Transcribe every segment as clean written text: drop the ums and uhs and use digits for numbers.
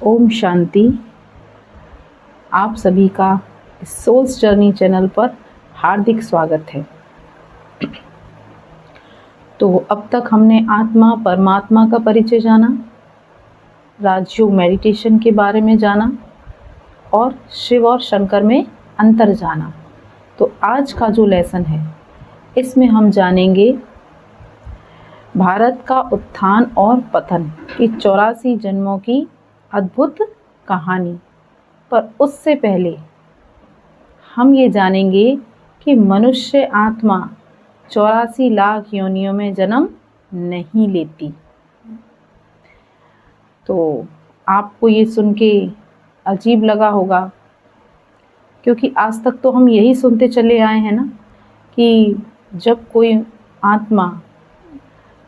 ओम शांति। आप सभी का इस सोल्स जर्नी चैनल पर हार्दिक स्वागत है। तो अब तक हमने आत्मा परमात्मा का परिचय जाना, राजयोग मेडिटेशन के बारे में जाना और शिव और शंकर में अंतर जाना। तो आज का जो लेसन है इसमें हम जानेंगे भारत का उत्थान और पतन की 84 जन्मों की अद्भुत कहानी। पर उससे पहले हम ये जानेंगे कि मनुष्य आत्मा 84 लाख योनियों में जन्म नहीं लेती। तो आपको ये सुन के अजीब लगा होगा, क्योंकि आज तक तो हम यही सुनते चले आए हैं ना कि जब कोई आत्मा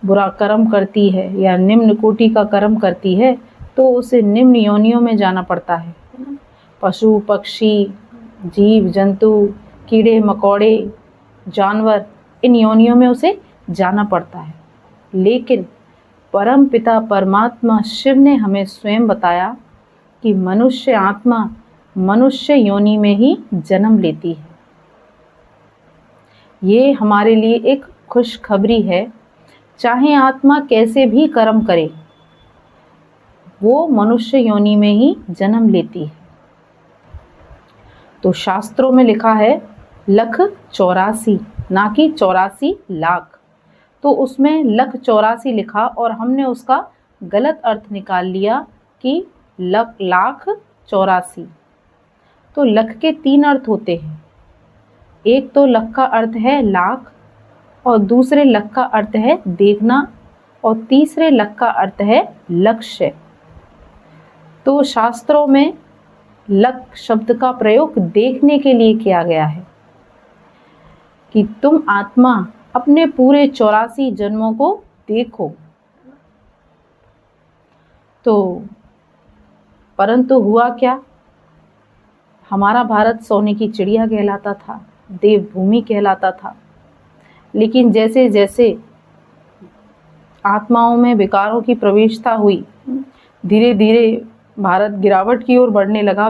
बुरा कर्म करती है या निम्न कोटि का कर्म करती है तो उसे निम्न योनियों में जाना पड़ता है। पशु पक्षी जीव जंतु कीड़े मकोड़े जानवर, इन योनियों में उसे जाना पड़ता है। लेकिन परम पिता परमात्मा शिव ने हमें स्वयं बताया कि मनुष्य आत्मा मनुष्य योनि में ही जन्म लेती है। ये हमारे लिए एक खुशखबरी है। चाहे आत्मा कैसे भी कर्म करे, वो मनुष्य योनि में ही जन्म लेती है। तो शास्त्रों में लिखा है 1,84,000, ना कि 84 लाख। तो उसमें 1,84,000 लिखा और हमने उसका गलत अर्थ निकाल लिया कि 1,84,000। तो लख के 3 अर्थ होते हैं। एक तो लख का अर्थ है लाख, और दूसरे लख का अर्थ है देखना, और तीसरे लख का अर्थ है लक्ष्य। तो शास्त्रों में लख शब्द का प्रयोग देखने के लिए किया गया है कि तुम आत्मा अपने पूरे 84 जन्मों को देखो। तो परंतु हुआ क्या, हमारा भारत सोने की चिड़िया कहलाता था, देवभूमि कहलाता था। लेकिन जैसे जैसे आत्माओं में विकारों की प्रवेशता हुई, धीरे धीरे भारत गिरावट की ओर बढ़ने लगा,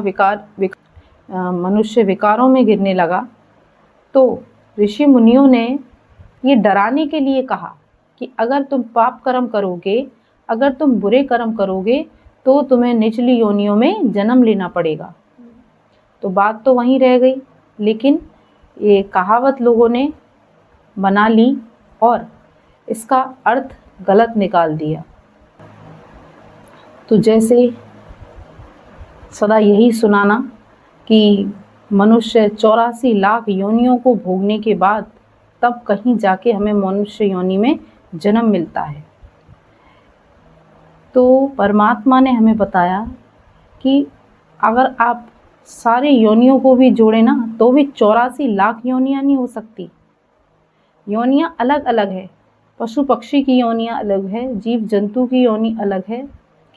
मनुष्य विकारों में गिरने लगा। तो ऋषि मुनियों ने ये डराने के लिए कहा कि अगर तुम पाप कर्म करोगे, अगर तुम बुरे कर्म करोगे तो तुम्हें निचली योनियों में जन्म लेना पड़ेगा। तो बात तो वहीं रह गई, लेकिन ये कहावत लोगों ने बना ली और इसका अर्थ गलत निकाल दिया। तो जैसे सदा यही सुनाना कि मनुष्य 84 लाख योनियों को भोगने के बाद तब कहीं जाके हमें मनुष्य योनि में जन्म मिलता है। तो परमात्मा ने हमें बताया कि अगर आप सारे योनियों को भी जोड़े ना तो भी 84 लाख योनियाँ नहीं हो सकती। योनियाँ अलग अलग है। पशु पक्षी की योनियाँ अलग है, जीव जंतु की योनि अलग है,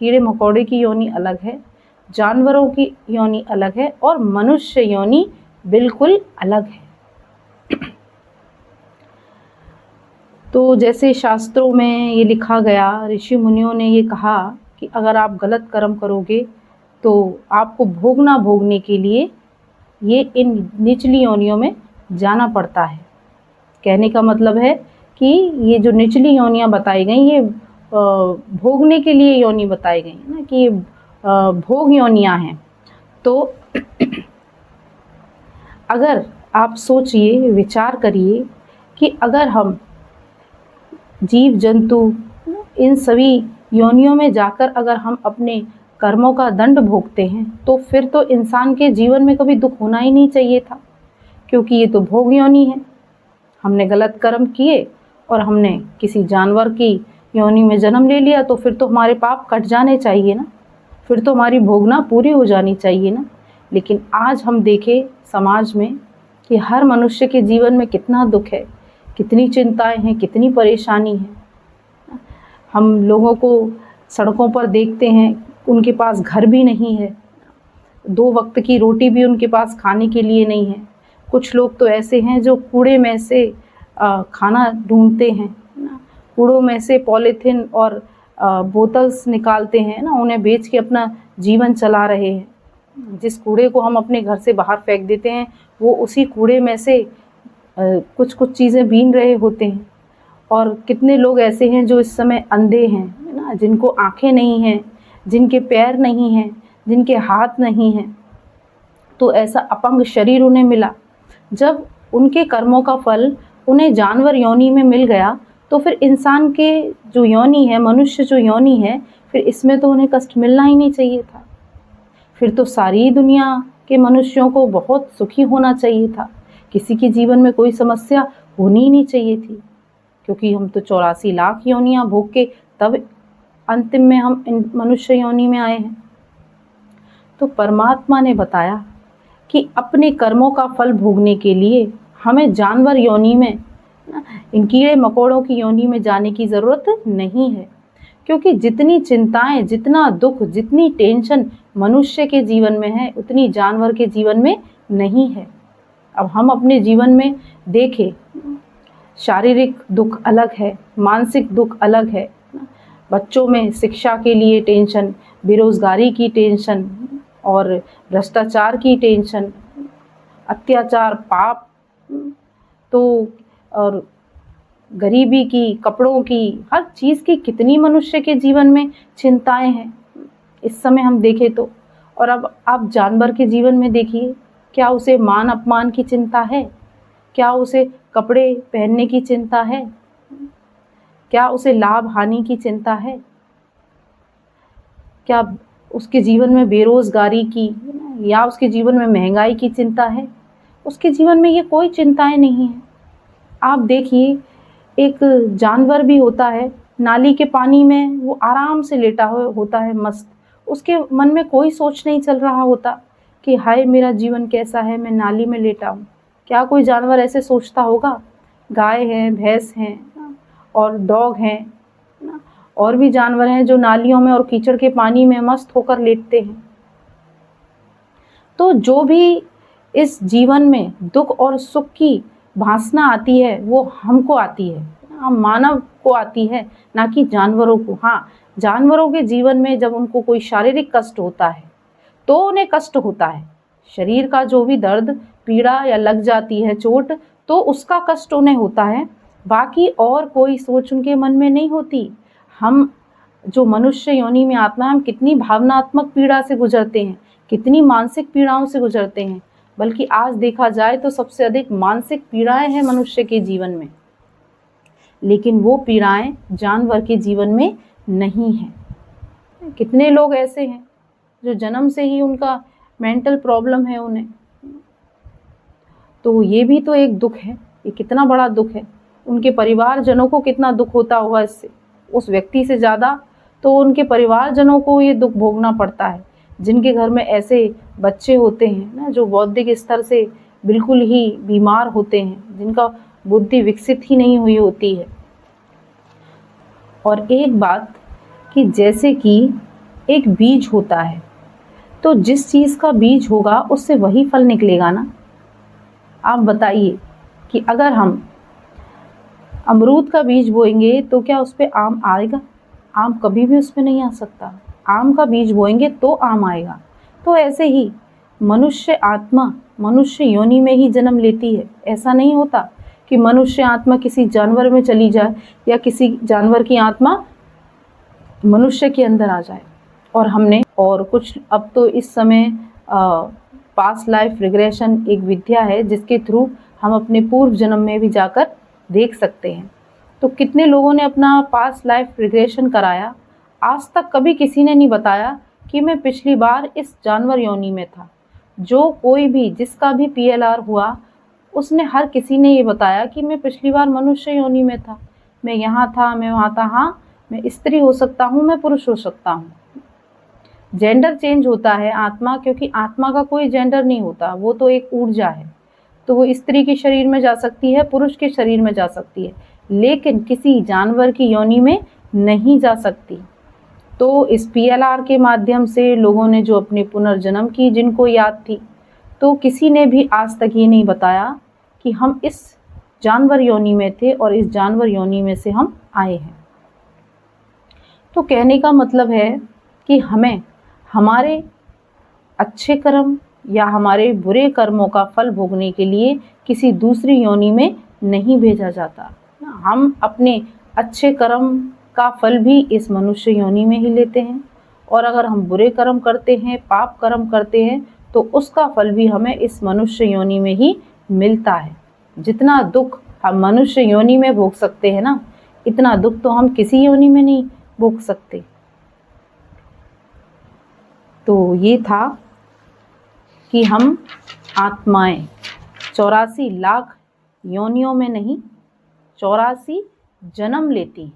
कीड़े मकोड़े की योनि अलग है, जानवरों की योनि अलग है, और मनुष्य योनि बिल्कुल अलग है। तो जैसे शास्त्रों में ये लिखा गया, ऋषि मुनियों ने ये कहा कि अगर आप गलत कर्म करोगे तो आपको भोगने के लिए ये इन निचली योनियों में जाना पड़ता है। कहने का मतलब है कि ये जो निचली योनियाँ बताई गई, ये भोगने के लिए योनि बताई गई ना, कि ये भोग योनियाँ हैं। तो अगर आप सोचिए, विचार करिए कि अगर हम जीव जंतु इन सभी योनियों में जाकर अगर हम अपने कर्मों का दंड भोगते हैं तो फिर तो इंसान के जीवन में कभी दुख होना ही नहीं चाहिए था, क्योंकि ये तो भोग योनि है। हमने गलत कर्म किए और हमने किसी जानवर की योनि में जन्म ले लिया, तो फिर तो हमारे पाप कट जाने चाहिए ना, फिर तो हमारी भोगना पूरी हो जानी चाहिए ना। लेकिन आज हम देखें समाज में कि हर मनुष्य के जीवन में कितना दुख है, कितनी चिंताएं हैं, कितनी परेशानी है। हम लोगों को सड़कों पर देखते हैं, उनके पास घर भी नहीं है, 2 वक्त की रोटी भी उनके पास खाने के लिए नहीं है। कुछ लोग तो ऐसे हैं जो कूड़े में से खाना ढूंढते हैं, कूड़ों में से पॉलीथीन और बोतल्स निकालते हैं ना, उन्हें बेच के अपना जीवन चला रहे हैं। जिस कूड़े को हम अपने घर से बाहर फेंक देते हैं, वो उसी कूड़े में से कुछ कुछ चीज़ें बीन रहे होते हैं। और कितने लोग ऐसे हैं जो इस समय अंधे हैं, है ना, जिनको आँखें नहीं हैं, जिनके पैर नहीं हैं, जिनके हाथ नहीं हैं। तो ऐसा अपंग शरीर उन्हें मिला। जब उनके कर्मों का फल उन्हें जानवर योनि में मिल गया, तो फिर इंसान के जो योनि है, मनुष्य जो योनि है, फिर इसमें तो उन्हें कष्ट मिलना ही नहीं चाहिए था। फिर तो सारी दुनिया के मनुष्यों को बहुत सुखी होना चाहिए था। किसी के जीवन में कोई समस्या होनी ही नहीं चाहिए थी, क्योंकि हम तो 84 लाख योनियां भोग के तब अंतिम में हम इन मनुष्य योनि में आए हैं। तो परमात्मा ने बताया कि अपने कर्मों का फल भोगने के लिए हमें जानवर योनि में, इन कीड़े मकोड़ों की योनि में जाने की ज़रूरत नहीं है। क्योंकि जितनी चिंताएं, जितना दुख, जितनी टेंशन मनुष्य के जीवन में है, उतनी जानवर के जीवन में नहीं है। अब हम अपने जीवन में देखें, शारीरिक दुख अलग है, मानसिक दुख अलग है। बच्चों में शिक्षा के लिए टेंशन, बेरोज़गारी की टेंशन और भ्रष्टाचार की टेंशन, अत्याचार, पाप, तो और गरीबी की, कपड़ों की, हर चीज़ की कितनी मनुष्य के जीवन में चिंताएं हैं इस समय हम देखें तो। और अब आप जानवर के जीवन में देखिए, क्या उसे मान अपमान की चिंता है? क्या उसे कपड़े पहनने की चिंता है? क्या उसे लाभ हानि की चिंता है? क्या उसके जीवन में बेरोज़गारी की या उसके जीवन में महंगाई की चिंता है? उसके जीवन में ये कोई चिंताएं नहीं हैं। आप देखिए, एक जानवर भी होता है, नाली के पानी में वो आराम से लेटा होता है, मस्त। उसके मन में कोई सोच नहीं चल रहा होता कि हाय मेरा जीवन कैसा है, मैं नाली में लेटा हूँ। क्या कोई जानवर ऐसे सोचता होगा? गाय हैं, भैंस हैं और डॉग हैं, और भी जानवर हैं जो नालियों में और कीचड़ के पानी में मस्त होकर लेटते हैं। तो जो भी इस जीवन में दुख और सुख की भासना आती है, वो हमको आती है, हम मानव को आती है, ना कि जानवरों को। हाँ, जानवरों के जीवन में जब उनको कोई शारीरिक कष्ट होता है तो उन्हें कष्ट होता है। शरीर का जो भी दर्द, पीड़ा या लग जाती है चोट, तो उसका कष्ट उन्हें होता है। बाकी और कोई सोच उनके मन में नहीं होती। हम जो मनुष्य योनि में आत्मा, हम कितनी भावनात्मक पीड़ा से गुजरते हैं, कितनी मानसिक पीड़ाओं से गुजरते हैं। बल्कि आज देखा जाए तो सबसे अधिक मानसिक पीड़ाएं हैं मनुष्य के जीवन में, लेकिन वो पीड़ाएं जानवर के जीवन में नहीं हैं। कितने लोग ऐसे हैं जो जन्म से ही उनका मेंटल प्रॉब्लम है उन्हें। तो ये भी तो एक दुख है। ये कितना बड़ा दुख है। उनके परिवारजनों को कितना दुख होता होगा इससे। उस व्यक्ति से ज़्यादा तो उनके परिवारजनों को ये दुख भोगना पड़ता है, जिनके घर में ऐसे बच्चे होते हैं ना, जो बौद्धिक स्तर से बिल्कुल ही बीमार होते हैं, जिनका बुद्धि विकसित ही नहीं हुई होती है। और एक बात कि जैसे कि एक बीज होता है, तो जिस चीज़ का बीज होगा उससे वही फल निकलेगा ना। आप बताइए कि अगर हम अमरूद का बीज बोएंगे तो क्या उस पर आम आएगा? आम कभी भी उसमें नहीं आ सकता। आम का बीज बोएंगे तो आम आएगा। तो ऐसे ही मनुष्य आत्मा मनुष्य योनि में ही जन्म लेती है। ऐसा नहीं होता कि मनुष्य आत्मा किसी जानवर में चली जाए या किसी जानवर की आत्मा मनुष्य के अंदर आ जाए। और हमने और कुछ, अब तो इस समय पास्ट लाइफ रिग्रेशन एक विद्या है जिसके थ्रू हम अपने पूर्व जन्म में भी जाकर देख सकते हैं। तो कितने लोगों ने अपना पास्ट लाइफ रिग्रेशन कराया। आज तक कभी किसी ने नहीं बताया कि मैं पिछली बार इस जानवर योनि में था। जो कोई भी जिसका भी PLR हुआ, उसने हर किसी ने ये बताया कि मैं पिछली बार मनुष्य योनि में था, मैं यहाँ था, मैं वहाँ था। हाँ, मैं स्त्री हो सकता हूँ, मैं पुरुष हो सकता हूँ। जेंडर चेंज होता है आत्मा, क्योंकि आत्मा का कोई जेंडर नहीं होता, वो तो एक ऊर्जा है। तो वो स्त्री के शरीर में जा सकती है, पुरुष के शरीर में जा सकती है, लेकिन किसी जानवर की योनि में नहीं जा सकती। तो इस PLR के माध्यम से लोगों ने जो अपने पुनर्जन्म की जिनको याद थी, तो किसी ने भी आज तक ये नहीं बताया कि हम इस जानवर योनि में थे और इस जानवर योनि में से हम आए हैं। तो कहने का मतलब है कि हमें हमारे अच्छे कर्म या हमारे बुरे कर्मों का फल भोगने के लिए किसी दूसरी योनि में नहीं भेजा जाता। हम अपने अच्छे कर्म का फल भी इस मनुष्य योनि में ही लेते हैं, और अगर हम बुरे कर्म करते हैं, पाप कर्म करते हैं, तो उसका फल भी हमें इस मनुष्य योनि में ही मिलता है। जितना दुख हम मनुष्य योनि में भोग सकते हैं ना, इतना दुख तो हम किसी योनि में नहीं भोग सकते। तो ये था कि हम आत्माएं 84 लाख योनियों में नहीं, 84 जन्म लेती हैं।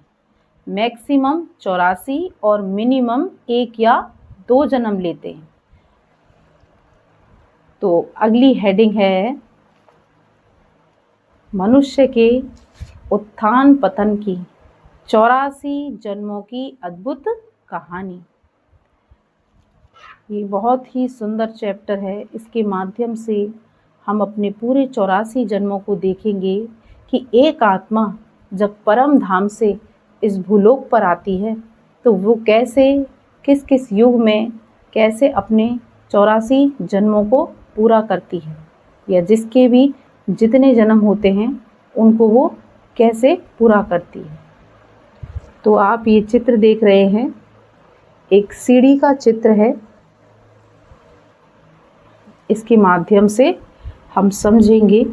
मैक्सिमम 84 और मिनिमम 1 या 2 जन्म लेते हैं। तो अगली हेडिंग है मनुष्य के उत्थान पतन की 84 जन्मों की अद्भुत कहानी। ये बहुत ही सुंदर चैप्टर है। इसके माध्यम से हम अपने पूरे 84 जन्मों को देखेंगे कि एक आत्मा जब परम धाम से इस भूलोक पर आती है तो वो कैसे, किस किस युग में कैसे अपने 84 जन्मों को पूरा करती है, या जिसके भी जितने जन्म होते हैं उनको वो कैसे पूरा करती है। तो आप ये चित्र देख रहे हैं, एक सीढ़ी का चित्र है। इसके माध्यम से हम समझेंगे।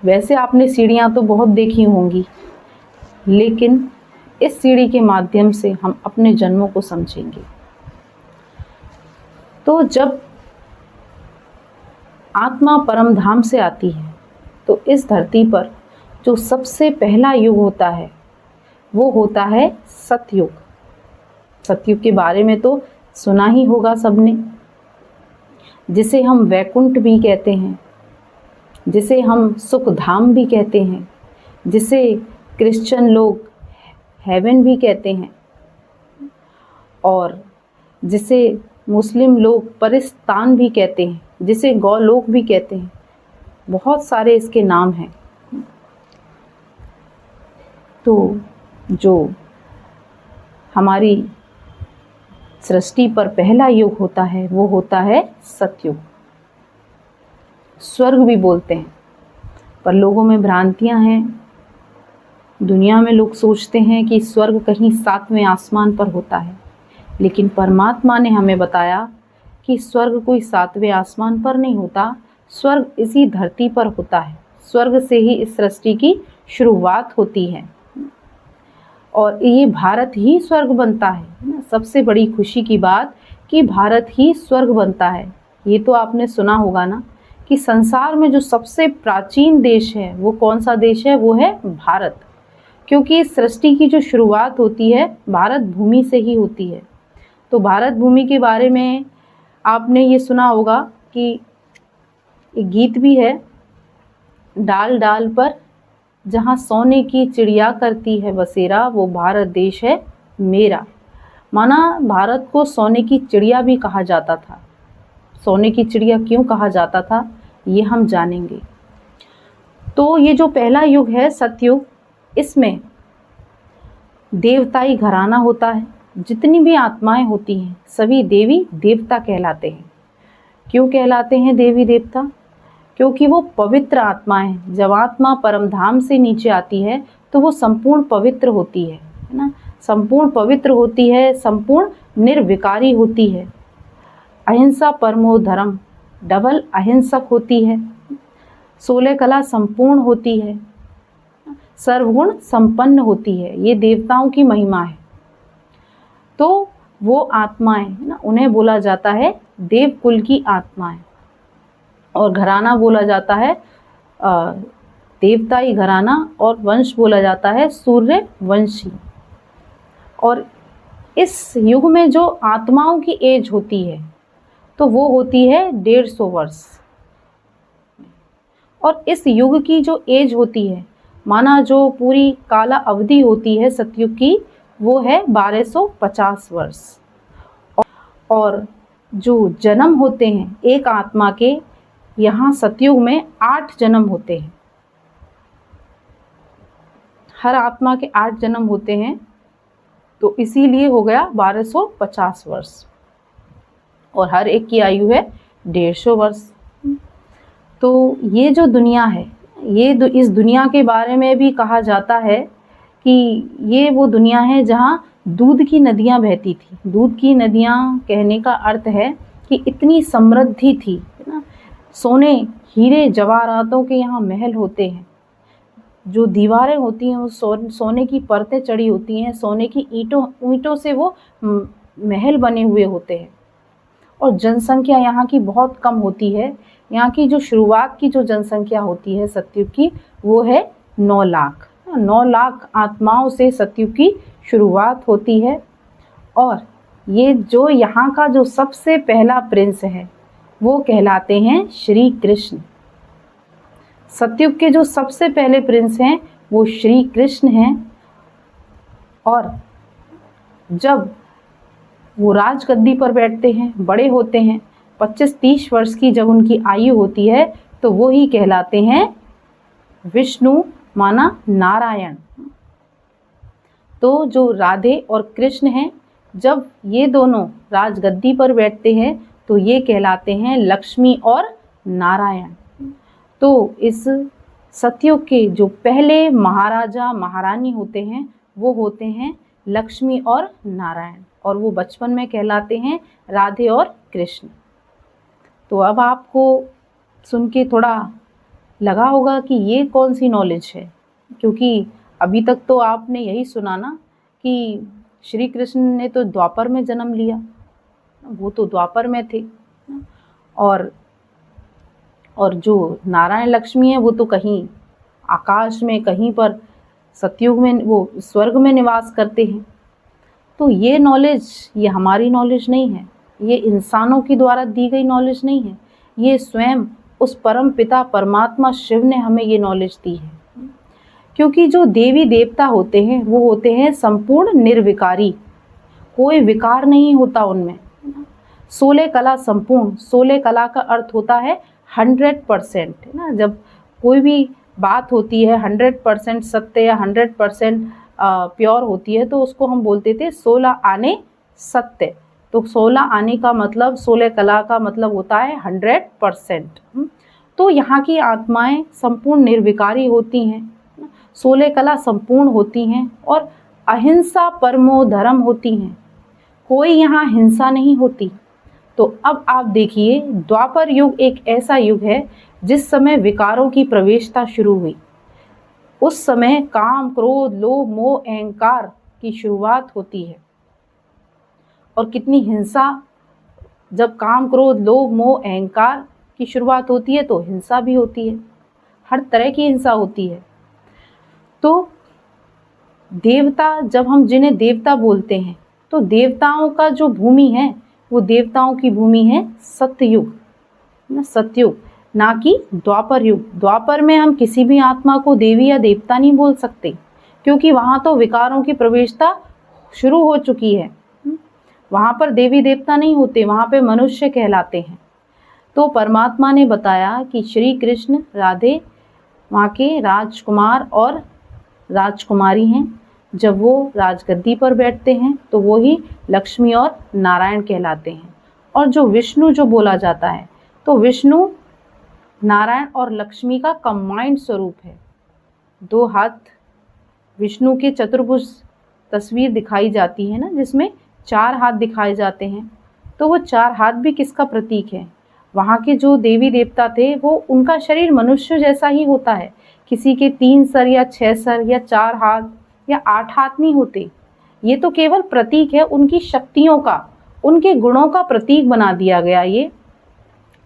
वैसे आपने सीढ़ियाँ तो बहुत देखी होंगी, लेकिन इस सीढ़ी के माध्यम से हम अपने जन्मों को समझेंगे। तो जब आत्मा परम धाम से आती है तो इस धरती पर जो सबसे पहला युग होता है वो होता है सतयुग। सतयुग के बारे में तो सुना ही होगा सबने, जिसे हम वैकुंठ भी कहते हैं, जिसे हम सुख धाम भी कहते हैं, जिसे क्रिश्चियन लोग हेवन भी कहते हैं, और जिसे मुस्लिम लोग परिस्तान भी कहते हैं, जिसे गौलोक भी कहते हैं। बहुत सारे इसके नाम हैं। तो जो हमारी सृष्टि पर पहला युग होता है वो होता है सतयुग। स्वर्ग भी बोलते हैं, पर लोगों में भ्रांतियां हैं। दुनिया में लोग सोचते हैं कि स्वर्ग कहीं 7वें आसमान पर होता है, लेकिन परमात्मा ने हमें बताया कि स्वर्ग कोई 7वें आसमान पर नहीं होता, स्वर्ग इसी धरती पर होता है। स्वर्ग से ही इस सृष्टि की शुरुआत होती है, और ये भारत ही स्वर्ग बनता है। सबसे बड़ी खुशी की बात कि भारत ही स्वर्ग बनता है। ये तो आपने सुना होगा ना कि संसार में जो सबसे प्राचीन देश है वो कौन सा देश है, वो है भारत। क्योंकि इस सृष्टि की जो शुरुआत होती है भारत भूमि से ही होती है। तो भारत भूमि के बारे में आपने ये सुना होगा कि एक गीत भी है, डाल डाल पर जहाँ सोने की चिड़िया करती है बसेरा, वो भारत देश है मेरा। माना भारत को सोने की चिड़िया भी कहा जाता था। सोने की चिड़िया क्यों कहा जाता था ये हम जानेंगे। तो ये जो पहला युग है सतयुग, इसमें देवताई घराना होता है। जितनी भी आत्माएं होती हैं सभी देवी देवता कहलाते हैं। क्यों कहलाते हैं देवी देवता? क्योंकि वो पवित्र आत्माएं। जब आत्मा परम धाम से नीचे आती है तो वो संपूर्ण पवित्र होती है ना, संपूर्ण पवित्र होती है, संपूर्ण निर्विकारी होती है। अहिंसा परमो धर्म, डबल अहिंसक होती है। 16 कला संपूर्ण होती है, सर्वगुण संपन्न होती है। ये देवताओं की महिमा है। तो वो आत्माएं ना, उन्हें बोला जाता है देवकुल की आत्माएं, और घराना बोला जाता है देवताई घराना, और वंश बोला जाता है सूर्य वंशी। और इस युग में जो आत्माओं की एज होती है तो वो होती है 150 वर्ष। और इस युग की जो एज होती है, माना जो पूरी काला अवधि होती है सतयुग की, वो है 1250 वर्ष। और जो जन्म होते हैं एक आत्मा के, यहाँ सतयुग में 8 जन्म होते हैं। हर आत्मा के 8 जन्म होते हैं, तो इसीलिए हो गया 1250 वर्ष, और हर एक की आयु है 150 वर्ष। तो ये जो दुनिया है, इस दुनिया के बारे में भी कहा जाता है कि ये वो दुनिया है जहाँ दूध की नदियाँ बहती थी। दूध की नदियाँ कहने का अर्थ है कि इतनी समृद्धि थी, है ना। सोने हीरे जवाहरातों के यहाँ महल होते हैं, जो दीवारें होती हैं वो सोने की परतें चढ़ी होती हैं, सोने की ईंटों से वो महल बने हुए होते हैं। और जनसंख्या यहाँ की बहुत कम होती है। यहाँ की जो शुरुआत की जो जनसंख्या होती है सतयुग की, वो है 9 लाख। 9 लाख आत्माओं से सतयुग की शुरुआत होती है। और ये जो यहाँ का जो सबसे पहला प्रिंस है वो कहलाते हैं श्री कृष्ण। सतयुग के जो सबसे पहले प्रिंस हैं वो श्री कृष्ण हैं। और जब वो राजगद्दी पर बैठते हैं, बड़े होते हैं, 25-30 वर्ष की जब उनकी आयु होती है, तो वो ही कहलाते हैं विष्णु माना नारायण। तो जो राधे और कृष्ण हैं, जब ये दोनों राजगद्दी पर बैठते हैं तो ये कहलाते हैं लक्ष्मी और नारायण। तो इस सतयुग के जो पहले महाराजा महारानी होते हैं वो होते हैं लक्ष्मी और नारायण, और वो बचपन में कहलाते हैं राधे और कृष्ण। तो अब आपको सुन के थोड़ा लगा होगा कि ये कौन सी नॉलेज है, क्योंकि अभी तक तो आपने यही सुना ना कि श्री कृष्ण ने तो द्वापर में जन्म लिया, वो तो द्वापर में थे, और जो नारायण लक्ष्मी है वो तो कहीं आकाश में, कहीं पर सतयुग में, वो स्वर्ग में निवास करते हैं। तो ये नॉलेज, ये हमारी नॉलेज नहीं है, ये इंसानों की द्वारा दी गई नॉलेज नहीं है, ये स्वयं उस परम पिता परमात्मा शिव ने हमें ये नॉलेज दी है। क्योंकि जो देवी देवता होते हैं वो होते हैं संपूर्ण निर्विकारी, कोई विकार नहीं होता उनमें। 16 कला संपूर्ण, 16 कला का अर्थ होता है 100%, है ना। जब कोई भी बात होती है 100% सत्य या 100% प्योर होती है तो उसको हम बोलते थे 16 आने सत्य। तो 16 आने का मतलब, 16 कला का मतलब होता है 100%। तो यहाँ की आत्माएं संपूर्ण निर्विकारी होती हैं, 16 कला संपूर्ण होती हैं, और अहिंसा परमो धर्म होती हैं, कोई यहाँ हिंसा नहीं होती। तो अब आप देखिए, द्वापर युग एक ऐसा युग है जिस समय विकारों की प्रवेशता शुरू हुई। उस समय काम क्रोध लोभ मोह अहंकार की शुरुआत होती है। और कितनी हिंसा, जब काम क्रोध लोभ मोह अहंकार की शुरुआत होती है तो हिंसा भी होती है, हर तरह की हिंसा होती है। तो देवता, जब हम जिन्हें देवता बोलते हैं, तो देवताओं का जो भूमि है वो देवताओं की भूमि है सतयुग, ना सतयुग, ना कि द्वापर युग। द्वापर में हम किसी भी आत्मा को देवी या देवता नहीं बोल सकते, क्योंकि वहाँ तो विकारों की प्रवेशता शुरू हो चुकी है। वहाँ पर देवी देवता नहीं होते, वहाँ पे मनुष्य कहलाते हैं। तो परमात्मा ने बताया कि श्री कृष्ण राधे वहाँ के राजकुमार और राजकुमारी हैं। जब वो राजगद्दी पर बैठते हैं तो वो ही लक्ष्मी और नारायण कहलाते हैं। और जो विष्णु जो बोला जाता है, तो विष्णु नारायण और लक्ष्मी का कंबाइंड स्वरूप है। 2 हाथ विष्णु के चतुर्भुज तस्वीर दिखाई जाती है ना, जिसमें 4 हाथ दिखाए जाते हैं। तो वो 4 हाथ भी किसका प्रतीक है? वहाँ के जो देवी देवता थे वो, उनका शरीर मनुष्य जैसा ही होता है। किसी के 3 सर या 6 सर या 4 हाथ या 8 हाथ नहीं होते। ये तो केवल प्रतीक है उनकी शक्तियों का, उनके गुणों का प्रतीक बना दिया गया ये।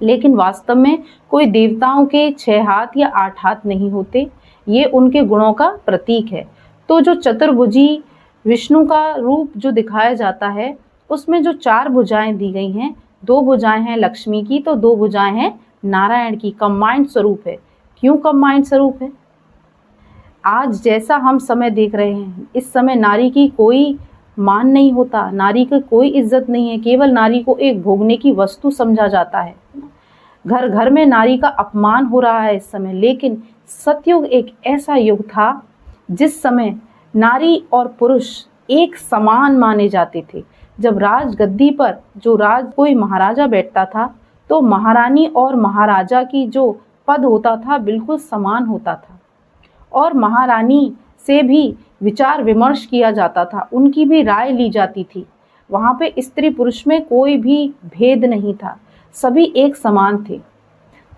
लेकिन वास्तव में कोई देवताओं के 6 हाथ या 8 हाथ नहीं होते, ये उनके गुणों का प्रतीक है। तो जो चतुर्भुजी विष्णु का रूप जो दिखाया जाता है, उसमें जो 4 भुजाएं दी गई हैं, 2 भुजाएं हैं लक्ष्मी की तो 2 भुजाएं हैं नारायण की। कंबाइंड स्वरूप है। क्यों कंबाइंड स्वरूप है? आज जैसा हम समय देख रहे हैं, इस समय नारी की कोई मान नहीं होता, नारी की कोई इज्जत नहीं है, केवल नारी को एक भोगने की वस्तु समझा जाता है। घर घर में नारी का अपमान हो रहा है इस समय। लेकिन सतयुग एक ऐसा युग था जिस समय नारी और पुरुष एक समान माने जाते थे। जब राजगद्दी पर जो कोई महाराजा बैठता था तो महारानी और महाराजा की जो पद होता था बिल्कुल समान होता था, और महारानी से भी विचार विमर्श किया जाता था, उनकी भी राय ली जाती थी। वहाँ पे स्त्री पुरुष में कोई भी भेद नहीं था, सभी एक समान थे।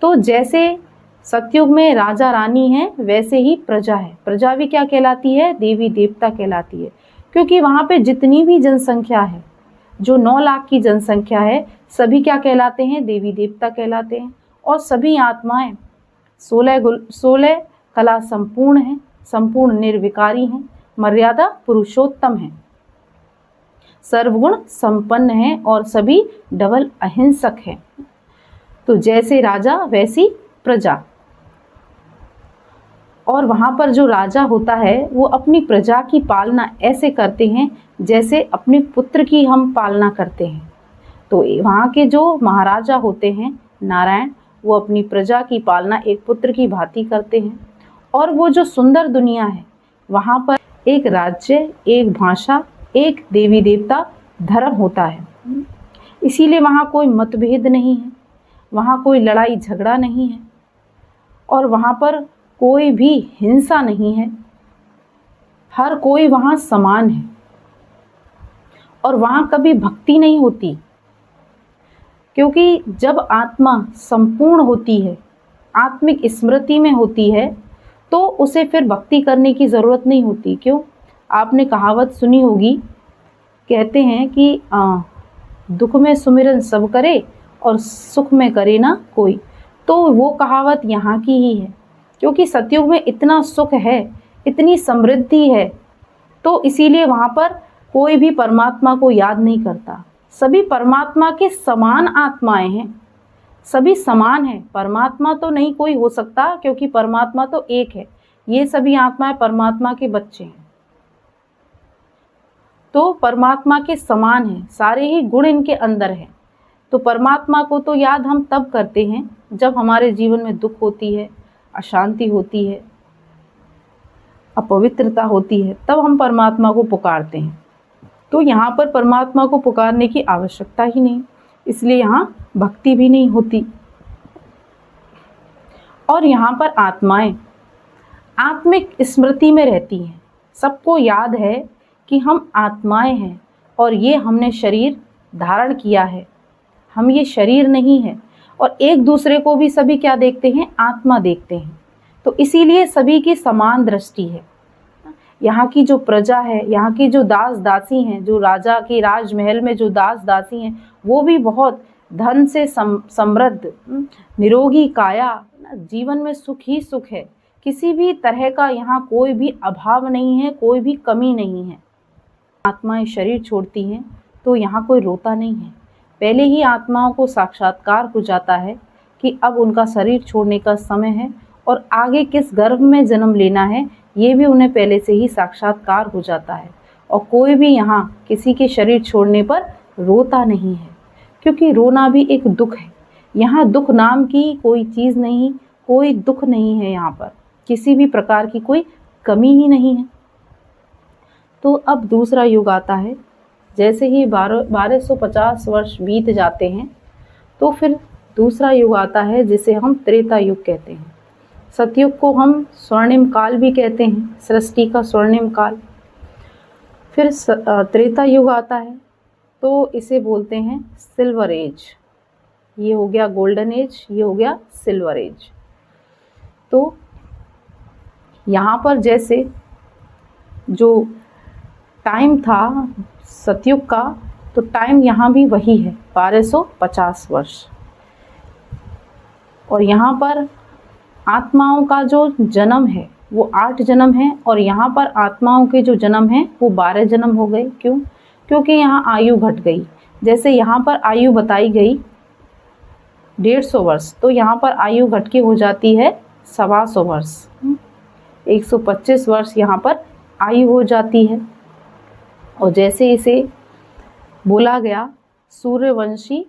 तो जैसे सतयुग में राजा रानी है वैसे ही प्रजा है। प्रजा भी क्या कहलाती है? देवी देवता कहलाती है, क्योंकि वहाँ पे जितनी भी जनसंख्या है, जो 9 लाख की जनसंख्या है, सभी क्या कहलाते हैं? देवी देवता कहलाते हैं। और सभी आत्माएं 16 कला संपूर्ण हैं, संपूर्ण निर्विकारी हैं, मर्यादा पुरुषोत्तम हैं, सर्वगुण संपन्न हैं और सभी डबल अहिंसक हैं। तो जैसे राजा वैसी प्रजा। और वहाँ पर जो राजा होता है वो अपनी प्रजा की पालना ऐसे करते हैं जैसे अपने पुत्र की हम पालना करते हैं। तो वहाँ के जो महाराजा होते हैं नारायण, वो अपनी प्रजा की पालना एक पुत्र की भांति करते हैं। और वो जो सुंदर दुनिया है वहाँ पर एक राज्य, एक भाषा, एक देवी देवता धर्म होता है। इसीलिए वहाँ कोई मतभेद नहीं है, वहाँ कोई लड़ाई झगड़ा नहीं है, और वहाँ पर कोई भी हिंसा नहीं है। हर कोई वहाँ समान है, और वहाँ कभी भक्ति नहीं होती, क्योंकि जब आत्मा संपूर्ण होती है, आत्मिक स्मृति में होती है, तो उसे फिर भक्ति करने की ज़रूरत नहीं होती। क्यों? आपने कहावत सुनी होगी, कहते हैं कि दुख में सुमिरन सब करे और सुख में करे ना कोई। तो वो कहावत यहाँ की ही है, क्योंकि सतयुग में इतना सुख है, इतनी समृद्धि है, तो इसीलिए वहाँ पर कोई भी परमात्मा को याद नहीं करता। सभी परमात्मा के समान आत्माएं हैं, सभी समान हैं। परमात्मा तो नहीं कोई हो सकता, क्योंकि परमात्मा तो एक है। ये सभी आत्माएं परमात्मा के बच्चे हैं, तो परमात्मा के समान हैं, सारे ही गुण इनके अंदर हैं। तो परमात्मा को तो याद हम तब करते हैं जब हमारे जीवन में दुख होती है, अशांति होती है, अपवित्रता होती है, तब हम परमात्मा को पुकारते हैं। तो यहाँ पर परमात्मा को पुकारने की आवश्यकता ही नहीं, इसलिए यहाँ भक्ति भी नहीं होती। और यहाँ पर आत्माएं आत्मिक स्मृति में रहती हैं। सबको याद है कि हम आत्माएं हैं और ये हमने शरीर धारण किया है, हम ये शरीर नहीं है। और एक दूसरे को भी सभी क्या देखते हैं? आत्मा देखते हैं। तो इसीलिए सभी की समान दृष्टि है। यहाँ की जो प्रजा है, यहाँ की जो दास दासी हैं, जो राजा के राजमहल में जो दास दासी हैं, वो भी बहुत धन से समृद्ध, निरोगी काया, जीवन में सुख ही सुख है। किसी भी तरह का यहाँ कोई भी अभाव नहीं है, कोई भी कमी नहीं है। आत्माएं शरीर छोड़ती हैं तो यहाँ कोई रोता नहीं है। पहले ही आत्माओं को साक्षात्कार हो जाता है कि अब उनका शरीर छोड़ने का समय है, और आगे किस गर्भ में जन्म लेना है ये भी उन्हें पहले से ही साक्षात्कार हो जाता है। और कोई भी यहाँ किसी के शरीर छोड़ने पर रोता नहीं है, क्योंकि रोना भी एक दुख है। यहाँ दुख नाम की कोई चीज़ नहीं, कोई दुख नहीं है। यहाँ पर किसी भी प्रकार की कोई कमी ही नहीं है। तो अब दूसरा युग आता है। जैसे ही 1250 वर्ष बीत जाते हैं तो फिर दूसरा युग आता है जिसे हम त्रेता युग कहते हैं। सतयुग को हम स्वर्णिम काल भी कहते हैं, सृष्टि का स्वर्णिम काल। फिर त्रेता युग आता है तो इसे बोलते हैं सिल्वर एज। ये हो गया गोल्डन एज, ये हो गया सिल्वर एज। तो यहाँ पर जैसे जो टाइम था सतयुग का, तो टाइम यहाँ भी वही है 1250 वर्ष। और यहाँ पर आत्माओं का जो जन्म है वो 8 जन्म है, और यहाँ पर आत्माओं के जो जन्म हैं वो 12 जन्म हो गए। क्यों? क्योंकि यहाँ आयु घट गई। जैसे यहाँ पर आयु बताई गई 150 वर्ष, तो यहाँ पर आयु घट के हो जाती है 125 वर्ष। 125 वर्ष यहाँ पर आयु हो जाती है। और जैसे इसे बोला गया सूर्यवंशी,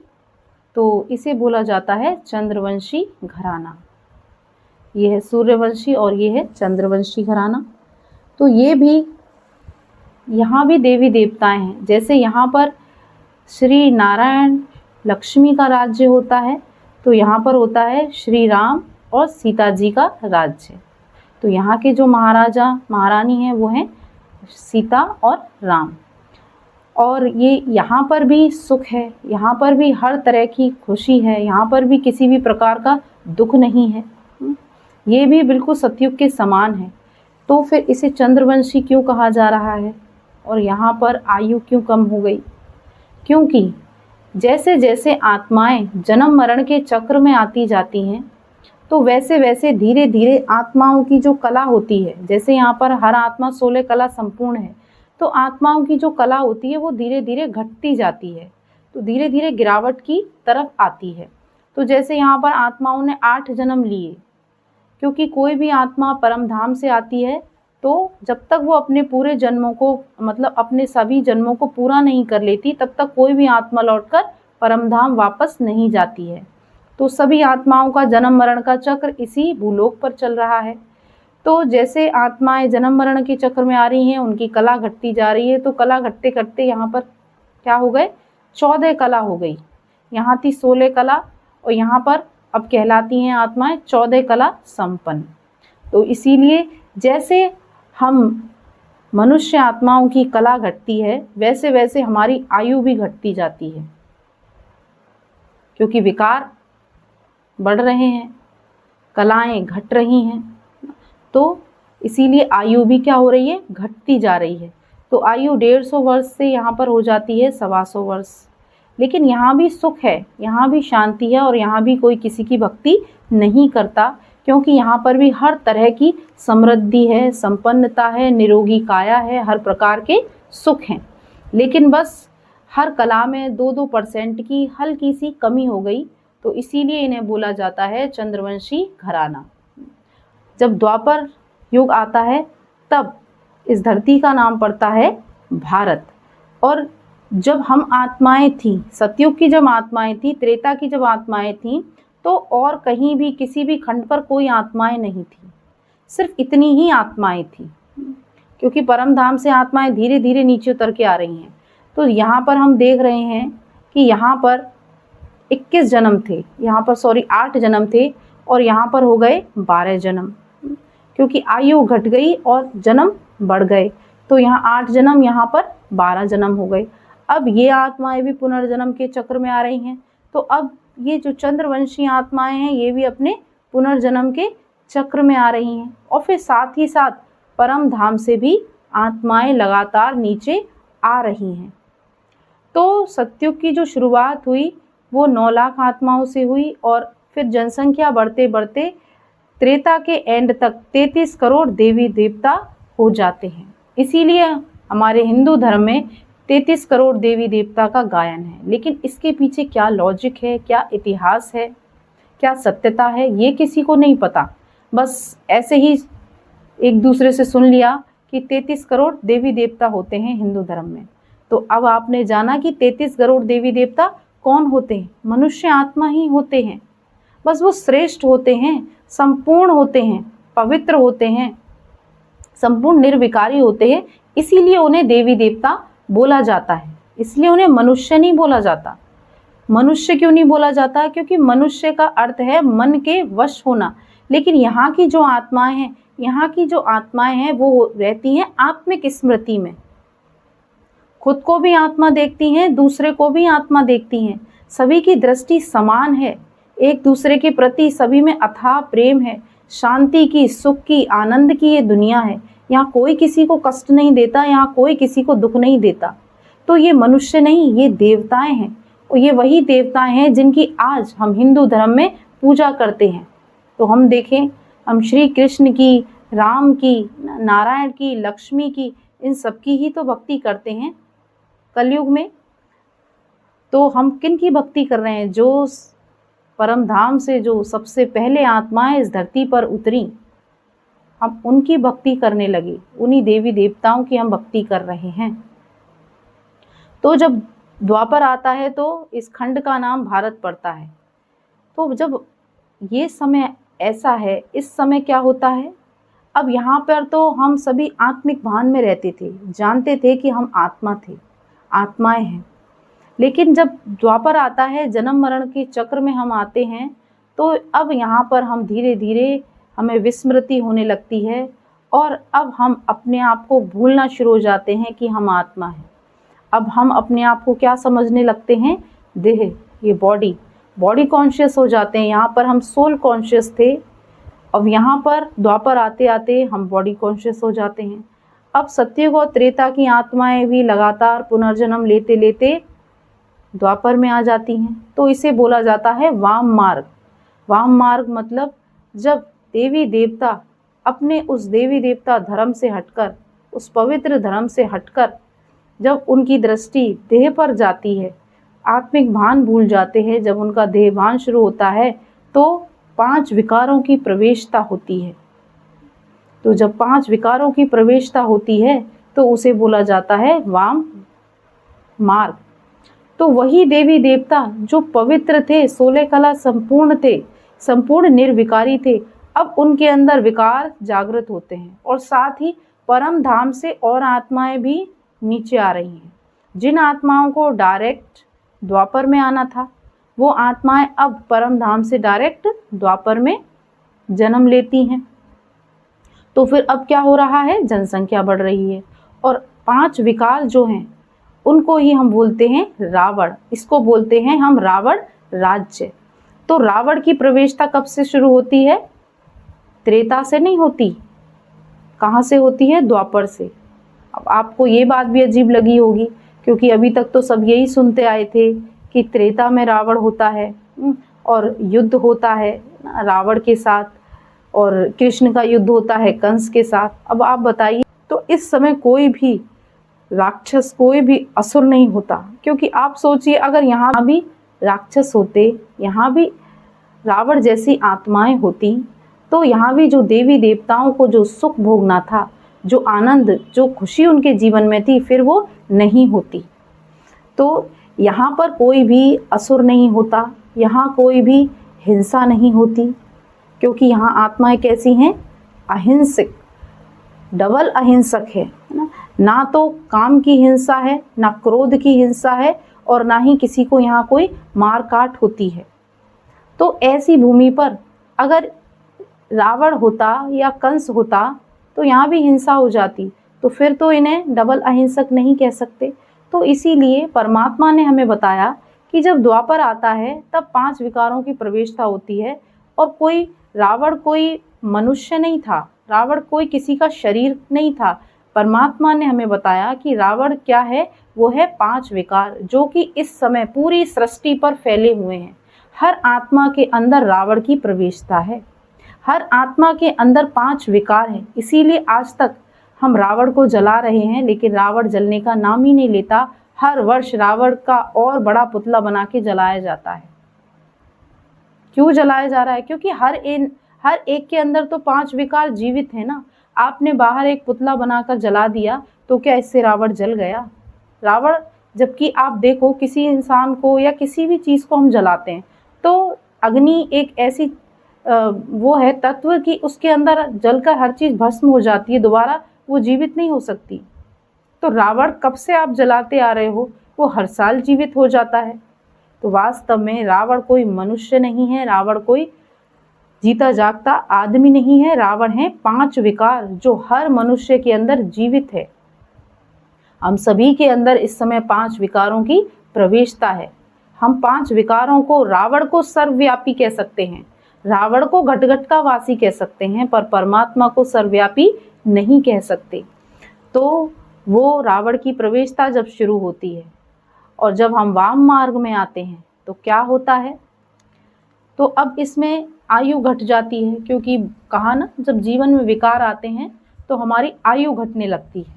तो इसे बोला जाता है चंद्रवंशी घराना। ये है सूर्यवंशी और ये है चंद्रवंशी घराना। तो ये भी, यहाँ भी देवी देवताएं हैं। जैसे यहाँ पर श्री नारायण लक्ष्मी का राज्य होता है, तो यहाँ पर होता है श्री राम और सीता जी का राज्य। तो यहाँ के जो महाराजा महारानी हैं वो हैं सीता और राम। और ये यहाँ पर भी सुख है, यहाँ पर भी हर तरह की खुशी है, यहाँ पर भी किसी भी प्रकार का दुख नहीं है। ये भी बिल्कुल सतयुग के समान है। तो फिर इसे चंद्रवंशी क्यों कहा जा रहा है? और यहाँ पर आयु क्यों कम हो गई? क्योंकि जैसे जैसे आत्माएं जन्म मरण के चक्र में आती जाती हैं, तो वैसे वैसे धीरे धीरे आत्माओं की जो कला होती है, जैसे यहाँ पर हर आत्मा 16 कला संपूर्ण है, तो आत्माओं की जो कला होती है वो धीरे धीरे घटती जाती है, तो धीरे धीरे गिरावट की तरफ आती है। तो जैसे यहाँ पर आत्माओं ने 8 जन्म लिए, क्योंकि कोई भी आत्मा परम धाम से आती है तो जब तक वो अपने पूरे जन्मों को, मतलब अपने सभी जन्मों को पूरा नहीं कर लेती, तब तक कोई भी आत्मा लौटकर परम धाम वापस नहीं जाती है। तो सभी आत्माओं का जन्म मरण का चक्र इसी भूलोक पर चल रहा है। तो जैसे आत्माएं जन्म मरण के चक्र में आ रही हैं, उनकी कला घटती जा रही है। तो कला घटते घटते यहाँ पर क्या हो गए? 14 कला हो गई। यहाँ थी 16 कला और यहाँ पर अब कहलाती हैं आत्माएं 14 कला संपन्न। तो इसीलिए जैसे हम मनुष्य आत्माओं की कला घटती है, वैसे वैसे हमारी आयु भी घटती जाती है, क्योंकि विकार बढ़ रहे हैं, कलाएं घट रही हैं। तो इसीलिए आयु भी क्या हो रही है? घटती जा रही है। तो आयु 150 वर्ष से यहाँ पर हो जाती है 125 वर्ष। लेकिन यहाँ भी सुख है, यहाँ भी शांति है और यहाँ भी कोई किसी की भक्ति नहीं करता, क्योंकि यहाँ पर भी हर तरह की समृद्धि है, संपन्नता है, निरोगी काया है, हर प्रकार के सुख हैं। लेकिन बस हर कला में 2-2% की हल्की सी कमी हो गई, तो इसीलिए इन्हें बोला जाता है चंद्रवंशी घराना। जब द्वापर युग आता है तब इस धरती का नाम पड़ता है भारत। और जब हम आत्माएं थीं, सतयुग की जब आत्माएं थीं, त्रेता की जब आत्माएं थीं, तो और कहीं भी किसी भी खंड पर कोई आत्माएं नहीं थी, सिर्फ इतनी ही आत्माएं थी, क्योंकि परम धाम से आत्माएं धीरे धीरे नीचे उतर के आ रही हैं। तो यहाँ पर हम देख रहे हैं कि यहाँ पर 21 जन्म थे, यहाँ पर 8 जन्म थे और यहाँ पर हो गए 12 जन्म, क्योंकि आयु घट गई और जन्म बढ़ गए। तो यहाँ 8 जन्म, यहाँ पर 12 जन्म हो गए। अब ये आत्माएं भी पुनर्जन्म के चक्र में आ रही हैं। तो अब ये जो चंद्रवंशी आत्माएं हैं, ये भी अपने पुनर्जन्म के चक्र में आ रही हैं। और फिर साथ ही साथ परम धाम से भी आत्माएं लगातार नीचे आ रही हैं। तो सतयुग की जो शुरुआत हुई वो 9 लाख आत्माओं से हुई और फिर जनसंख्या बढ़ते बढ़ते त्रेता के एंड तक 33 करोड़ देवी देवता हो जाते हैं। इसीलिए हमारे हिंदू धर्म में 33 करोड़ देवी देवता का गायन है। लेकिन इसके पीछे क्या लॉजिक है, क्या इतिहास है, क्या सत्यता है, ये किसी को नहीं पता। बस ऐसे ही एक दूसरे से सुन लिया कि 33 करोड़ देवी देवता होते हैं हिंदू धर्म में। तो अब आपने जाना कि 33 करोड़ देवी देवता कौन होते हैं? मनुष्य आत्मा ही होते हैं। बस वो श्रेष्ठ होते हैं, संपूर्ण होते हैं, पवित्र होते हैं, संपूर्ण निर्विकारी होते हैं, इसीलिए उन्हें देवी देवता बोला जाता है। इसलिए उन्हें मनुष्य नहीं बोला जाता। मनुष्य क्यों नहीं बोला जाता? क्योंकि मनुष्य का अर्थ है मन के वश होना। लेकिन यहाँ की जो आत्माएं हैं, यहाँ की जो आत्माएं हैं वो रहती हैं आत्मिक स्मृति में। खुद को भी आत्मा देखती हैं, दूसरे को भी आत्मा देखती हैं। सभी की दृष्टि समान है, एक दूसरे के प्रति सभी में अथाह प्रेम है। शांति की, सुख की, आनंद की ये दुनिया है। यहाँ कोई किसी को कष्ट नहीं देता, यहाँ कोई किसी को दुख नहीं देता। तो ये मनुष्य नहीं, ये देवताएं हैं। और ये वही देवताएं हैं जिनकी आज हम हिंदू धर्म में पूजा करते हैं। तो हम देखें, हम श्री कृष्ण की, राम की, नारायण की, लक्ष्मी की, इन सब की ही तो भक्ति करते हैं कलयुग में। तो हम किन की भक्ति कर रहे हैं? जो परम धाम से जो सबसे पहले आत्माएं इस धरती पर उतरी, हम उनकी भक्ति करने लगे, उन्हीं देवी देवताओं की हम भक्ति कर रहे हैं। तो जब द्वापर आता है तो इस खंड का नाम भारत पड़ता है। तो जब ये समय ऐसा है, इस समय क्या होता है? अब यहाँ पर तो हम सभी आत्मिक भान में रहते थे, जानते थे कि हम आत्मा थे, आत्माएं हैं। लेकिन जब द्वापर आता है, जन्म मरण के चक्र में हम आते हैं, तो अब यहाँ पर हम धीरे धीरे हमें विस्मृति होने लगती है और अब हम अपने आप को भूलना शुरू हो जाते हैं कि हम आत्मा हैं। अब हम अपने आप को क्या समझने लगते हैं? देह, ये बॉडी कॉन्शियस हो जाते हैं। यहाँ पर हम सोल कॉन्शियस थे, अब यहाँ पर द्वापर आते आते हम बॉडी कॉन्शियस हो जाते हैं। अब सत्ययुग और त्रेता की आत्माएं भी लगातार पुनर्जन्म लेते लेते द्वापर में आ जाती हैं। तो इसे बोला जाता है वाम मार्ग। वाम मार्ग मतलब जब देवी देवता अपने उस देवी देवता धर्म से हटकर, उस पवित्र धर्म से हटकर जब उनकी दृष्टि देह पर जाती है, आत्मिक भान भूल जाते हैं, जब उनका देह भान शुरू होता है तो 5 विकारों की प्रवेशता होती है। तो जब 5 विकारों की प्रवेशता होती है तो उसे बोला जाता है वाम मार्ग। तो वही देवी देवता जो पवित्र थे, 16 कला संपूर्ण थे, संपूर्ण निर्विकारी थे, अब उनके अंदर विकार जागृत होते हैं और साथ ही परम धाम से और आत्माएं भी नीचे आ रही हैं। जिन आत्माओं को डायरेक्ट द्वापर में आना था, वो आत्माएं अब परम धाम से डायरेक्ट द्वापर में जन्म लेती हैं। तो फिर अब क्या हो रहा है? जनसंख्या बढ़ रही है और 5 विकार जो हैं उनको ही हम बोलते हैं रावण। इसको बोलते हैं हम रावण राज्य। तो रावण की प्रवेशता कब से शुरू होती है? त्रेता से नहीं होती। कहाँ से होती है? द्वापर से। अब आपको ये बात भी अजीब लगी होगी, क्योंकि अभी तक तो सब यही सुनते आए थे कि त्रेता में रावण होता है और युद्ध होता है रावण के साथ, और कृष्ण का युद्ध होता है कंस के साथ। अब आप बताइए, तो इस समय कोई भी राक्षस, कोई भी असुर नहीं होता, क्योंकि आप सोचिए अगर यहाँ भी राक्षस होते, यहाँ भी रावण जैसी आत्माएं होती, तो यहाँ भी जो देवी देवताओं को जो सुख भोगना था, जो आनंद, जो खुशी उनके जीवन में थी, फिर वो नहीं होती। तो यहाँ पर कोई भी असुर नहीं होता, यहाँ कोई भी हिंसा नहीं होती, क्योंकि यहाँ आत्माएं कैसी हैं? अहिंसक, डबल अहिंसक है ना। ना तो काम की हिंसा है, ना क्रोध की हिंसा है, और ना ही किसी को यहाँ कोई मार काट होती है। तो ऐसी भूमि पर अगर रावण होता या कंस होता तो यहाँ भी हिंसा हो जाती, तो फिर तो इन्हें डबल अहिंसक नहीं कह सकते। तो इसीलिए परमात्मा ने हमें बताया कि जब द्वापर आता है तब 5 विकारों की प्रवेशता होती है, और कोई रावण कोई मनुष्य नहीं था, रावण कोई किसी का शरीर नहीं था। परमात्मा ने हमें बताया कि रावण क्या है? वो है 5 विकार, जो कि इस समय पूरी सृष्टि पर फैले हुए हैं। हर आत्मा के अंदर रावण की प्रवेशता है, हर आत्मा के अंदर 5 विकार हैं। इसीलिए आज तक हम रावण को जला रहे हैं, लेकिन रावण जलने का नाम ही नहीं लेता। हर वर्ष रावण का और बड़ा पुतला बना के जलाया जाता है। क्यों जलाया जा रहा है? क्योंकि हर एक के अंदर तो 5 विकार जीवित है ना। आपने बाहर एक पुतला बनाकर जला दिया तो क्या इससे रावण जल गया? रावण, जबकि आप देखो किसी इंसान को या किसी भी चीज़ को हम जलाते हैं तो अग्नि एक ऐसी वो है तत्व कि उसके अंदर जलकर हर चीज़ भस्म हो जाती है, दोबारा वो जीवित नहीं हो सकती। तो रावण कब से आप जलाते आ रहे हो, वो हर साल जीवित हो जाता है। तो वास्तव में रावण कोई मनुष्य नहीं है, रावण कोई जीता जागता आदमी नहीं है। रावण है 5 विकार जो हर मनुष्य के अंदर जीवित है। हम सभी के अंदर इस समय 5 विकारों की प्रवेशता है। हम 5 विकारों को, रावण को सर्वव्यापी कह सकते हैं, रावण को घट-घट का वासी कह सकते हैं, पर परमात्मा को सर्वव्यापी नहीं कह सकते। तो वो रावण की प्रवेशता जब शुरू होती है और जब हम वाम मार्ग में आते हैं तो क्या होता है? तो अब इसमें आयु घट जाती है, क्योंकि कहा ना, जब जीवन में विकार आते हैं तो हमारी आयु घटने लगती है,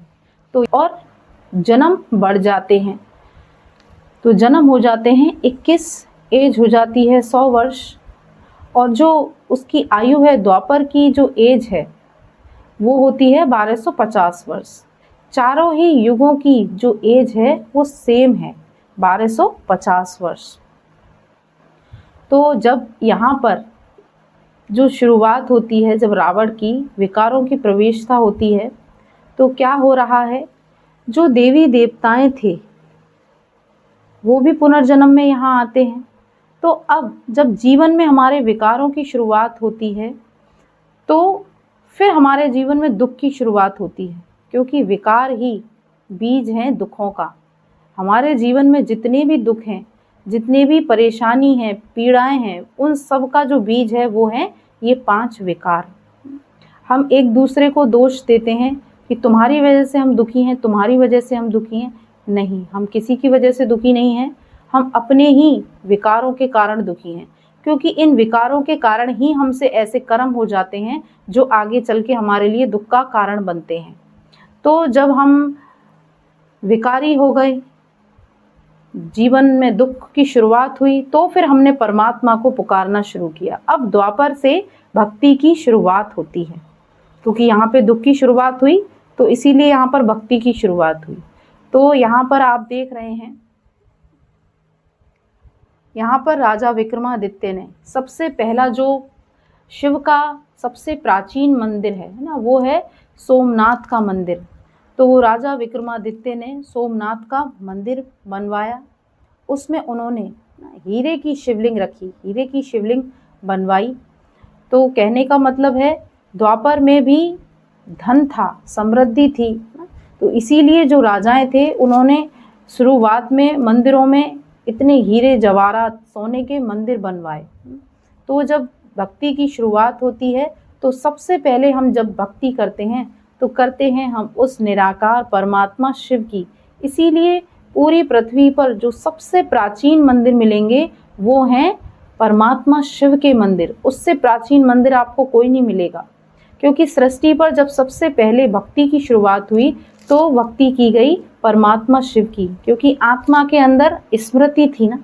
तो और जन्म बढ़ जाते हैं। तो जन्म हो जाते हैं 21, एज हो जाती है 100 वर्ष, और जो उसकी आयु है, द्वापर की जो एज है वो होती है 1250 वर्ष। चारों ही युगों की जो एज है वो सेम है, 1250 वर्ष। तो जब यहाँ पर जो शुरुआत होती है, जब रावण की विकारों की प्रवेशता होती है, तो क्या हो रहा है, जो देवी देवताएं थे वो भी पुनर्जन्म में यहाँ आते हैं। तो अब जब जीवन में हमारे विकारों की शुरुआत होती है, तो फिर हमारे जीवन में दुख की शुरुआत होती है, क्योंकि विकार ही बीज हैं दुखों का। हमारे जीवन में जितने भी दुख हैं, जितने भी परेशानी हैं, पीड़ाएं हैं, उन सब का जो बीज है वो है ये 5 विकार। हम एक दूसरे को दोष देते हैं कि तुम्हारी वजह से हम दुखी हैं, तुम्हारी वजह से हम दुखी हैं। नहीं, हम किसी की वजह से दुखी नहीं हैं, हम अपने ही विकारों के कारण दुखी हैं, क्योंकि इन विकारों के कारण ही हमसे ऐसे कर्म हो जाते हैं जो आगे चल के हमारे लिए दुख का कारण बनते हैं। तो जब हम विकारी हो गए, जीवन में दुख की शुरुआत हुई, तो फिर हमने परमात्मा को पुकारना शुरू किया। अब द्वापर से भक्ति की शुरुआत होती है, क्योंकि यहाँ पे दुख की शुरुआत हुई तो इसीलिए यहाँ पर भक्ति की शुरुआत हुई। तो यहाँ पर आप देख रहे हैं, यहाँ पर राजा विक्रमादित्य ने सबसे पहला जो शिव का सबसे प्राचीन मंदिर है ना, वो है सोमनाथ का मंदिर। तो वो राजा विक्रमादित्य ने सोमनाथ का मंदिर बनवाया। उसमें उन्होंने हीरे की शिवलिंग रखी, हीरे की शिवलिंग बनवाई। तो कहने का मतलब है द्वापर में भी धन था, समृद्धि थी। तो इसीलिए जो राजाएं थे उन्होंने शुरुआत में मंदिरों में इतने हीरे जवाहरात सोने के मंदिर बनवाए। तो जब भक्ति की शुरुआत होती है तो सबसे पहले हम जब भक्ति करते हैं तो करते हैं हम उस निराकार परमात्मा शिव की। इसीलिए पूरी पृथ्वी पर जो सबसे प्राचीन मंदिर मिलेंगे वो हैं परमात्मा शिव के मंदिर। उससे प्राचीन मंदिर आपको कोई नहीं मिलेगा, क्योंकि सृष्टि पर जब सबसे पहले भक्ति की शुरुआत हुई तो भक्ति की गई परमात्मा शिव की, क्योंकि आत्मा के अंदर स्मृति थी ना,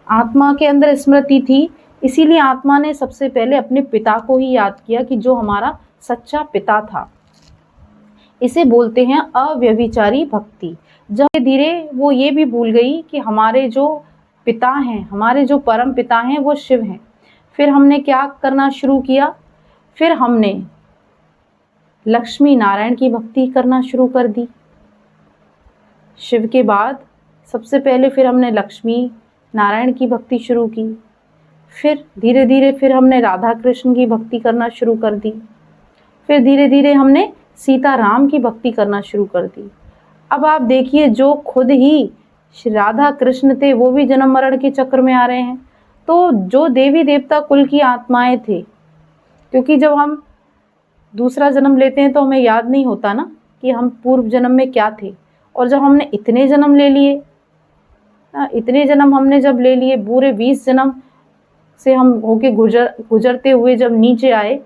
आत्मा के अंदर स्मृति थी। इसीलिए आत्मा ने सबसे पहले अपने पिता को ही याद किया कि जो हमारा सच्चा पिता था। इसे बोलते हैं अव्यभिचारी भक्ति। जब धीरे वो ये भी भूल गई कि हमारे जो पिता हैं, हमारे जो परम पिता हैं वो शिव हैं। फिर हमने क्या करना शुरू किया, फिर हमने लक्ष्मी नारायण की भक्ति करना शुरू कर दी। शिव के बाद सबसे पहले फिर हमने लक्ष्मी नारायण की भक्ति शुरू की। फिर धीरे धीरे फिर हमने राधा कृष्ण की भक्ति करना शुरू कर दी। फिर धीरे धीरे हमने सीता राम की भक्ति करना शुरू कर दी। अब आप देखिए, जो खुद ही राधा कृष्ण थे वो भी जन्म मरण के चक्र में आ रहे हैं। तो जो देवी देवता कुल की आत्माएं थे, क्योंकि जब हम दूसरा जन्म लेते हैं तो हमें याद नहीं होता ना कि हम पूर्व जन्म में क्या थे। और जब हमने इतने जन्म ले लिए, इतने जन्म हमने जब ले लिए, पूरे 20 जन्म से हम होके गुजरते हुए जब नीचे आए,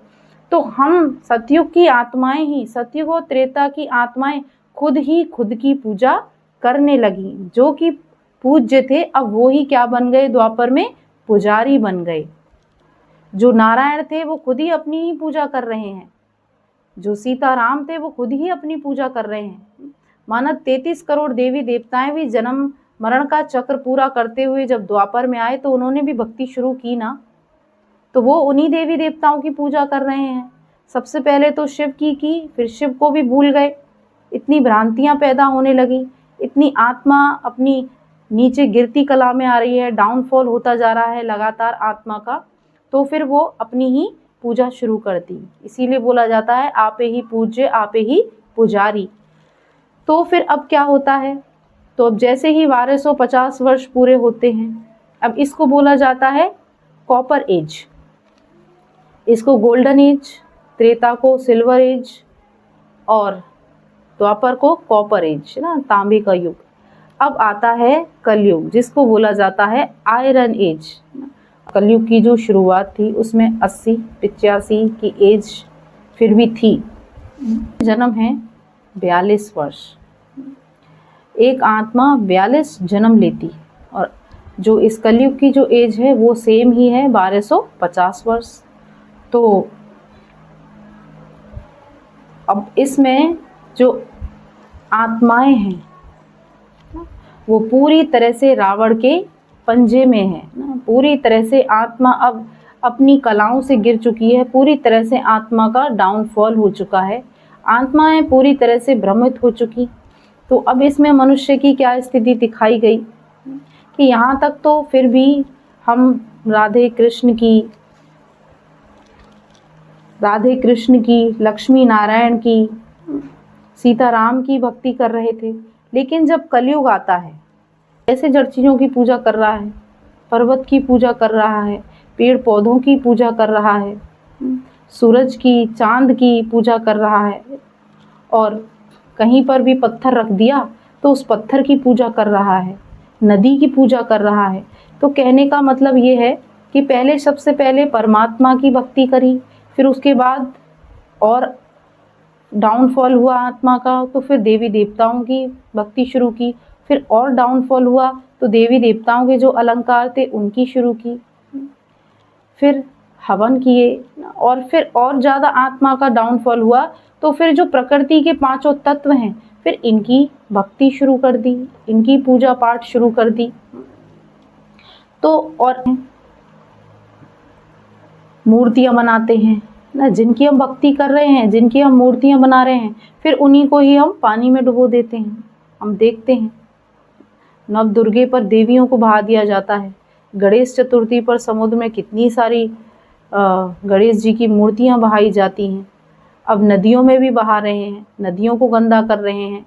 तो हम सतयुग की आत्माएं ही, सतयुग और त्रेता की आत्माएं खुद ही खुद की पूजा करने लगी। जो कि पूज्य थे अब वो ही क्या बन गए, द्वापर में पुजारी बन गए। जो नारायण थे वो खुद ही अपनी ही पूजा कर रहे हैं, जो सीताराम थे वो खुद ही अपनी पूजा कर रहे हैं। माना 33 करोड़ देवी देवताएं भी जन्म मरण का चक्र पूरा करते हुए जब द्वापर में आए तो उन्होंने भी भक्ति शुरू की ना, तो वो उन्हीं देवी देवताओं की पूजा कर रहे हैं। सबसे पहले तो शिव की, फिर शिव को भी भूल गए। इतनी भ्रांतियां पैदा होने लगी, इतनी आत्मा अपनी नीचे गिरती कला में आ रही है, डाउनफॉल होता जा रहा है लगातार आत्मा का। तो फिर वो अपनी ही पूजा शुरू कर दी। इसीलिए बोला जाता है आपे ही पूज्य आपे ही पुजारी। तो फिर अब क्या होता है, तो अब जैसे ही 1250 वर्ष पूरे होते हैं, अब इसको बोला जाता है कॉपर एज। इसको गोल्डन एज, त्रेता को सिल्वर एज और द्वापर को कॉपर एज, ना, तांबे का युग। अब आता है कलयुग, जिसको बोला जाता है आयरन एज। कलयुग की जो शुरुआत थी उसमें 80-85 की एज फिर भी थी। जन्म है 42 वर्ष। एक आत्मा 42 जन्म लेती, और जो इस कलयुग की जो एज है वो सेम ही है 1250 वर्ष। तो अब इसमें जो आत्माएं हैं वो पूरी तरह से रावण के पंजे में है ना, पूरी तरह से आत्मा अब अपनी कलाओं से गिर चुकी है, पूरी तरह से आत्मा का डाउनफॉल हो चुका है, आत्माएं पूरी तरह से भ्रमित हो चुकी। तो अब इसमें मनुष्य की क्या स्थिति दिखाई गई कि यहाँ तक तो फिर भी हम राधे कृष्ण की, लक्ष्मी नारायण की, सीताराम की भक्ति कर रहे थे। लेकिन जब कलयुग आता है, ऐसे जड़ चीज़ों की पूजा कर रहा है, पर्वत की पूजा कर रहा है, पेड़ पौधों की पूजा कर रहा है, सूरज की, चांद की पूजा कर रहा है, और कहीं पर भी पत्थर रख दिया तो उस पत्थर की पूजा कर रहा है, नदी की पूजा कर रहा है। तो कहने का मतलब ये है कि पहले, सबसे पहले परमात्मा की भक्ति करी, फिर उसके बाद और डाउनफॉल हुआ आत्मा का, तो फिर देवी देवताओं की भक्ति शुरू की, फिर और डाउनफॉल हुआ तो देवी देवताओं के जो अलंकार थे उनकी शुरू की, फिर हवन किए, और फिर और ज़्यादा आत्मा का डाउनफॉल हुआ तो फिर जो प्रकृति के पांचों तत्व हैं, फिर इनकी भक्ति शुरू कर दी, इनकी पूजा पाठ शुरू कर दी। तो और मूर्तियाँ बनाते हैं ना, जिनकी हम भक्ति कर रहे हैं, जिनकी हम मूर्तियाँ बना रहे हैं, फिर उन्हीं को ही हम पानी में डुबो देते हैं। हम देखते हैं नव दुर्गे पर देवियों को बहा दिया जाता है, गणेश चतुर्थी पर समुद्र में कितनी सारी गणेश जी की मूर्तियाँ बहाई जाती हैं। अब नदियों में भी बहा रहे हैं, नदियों को गंदा कर रहे हैं।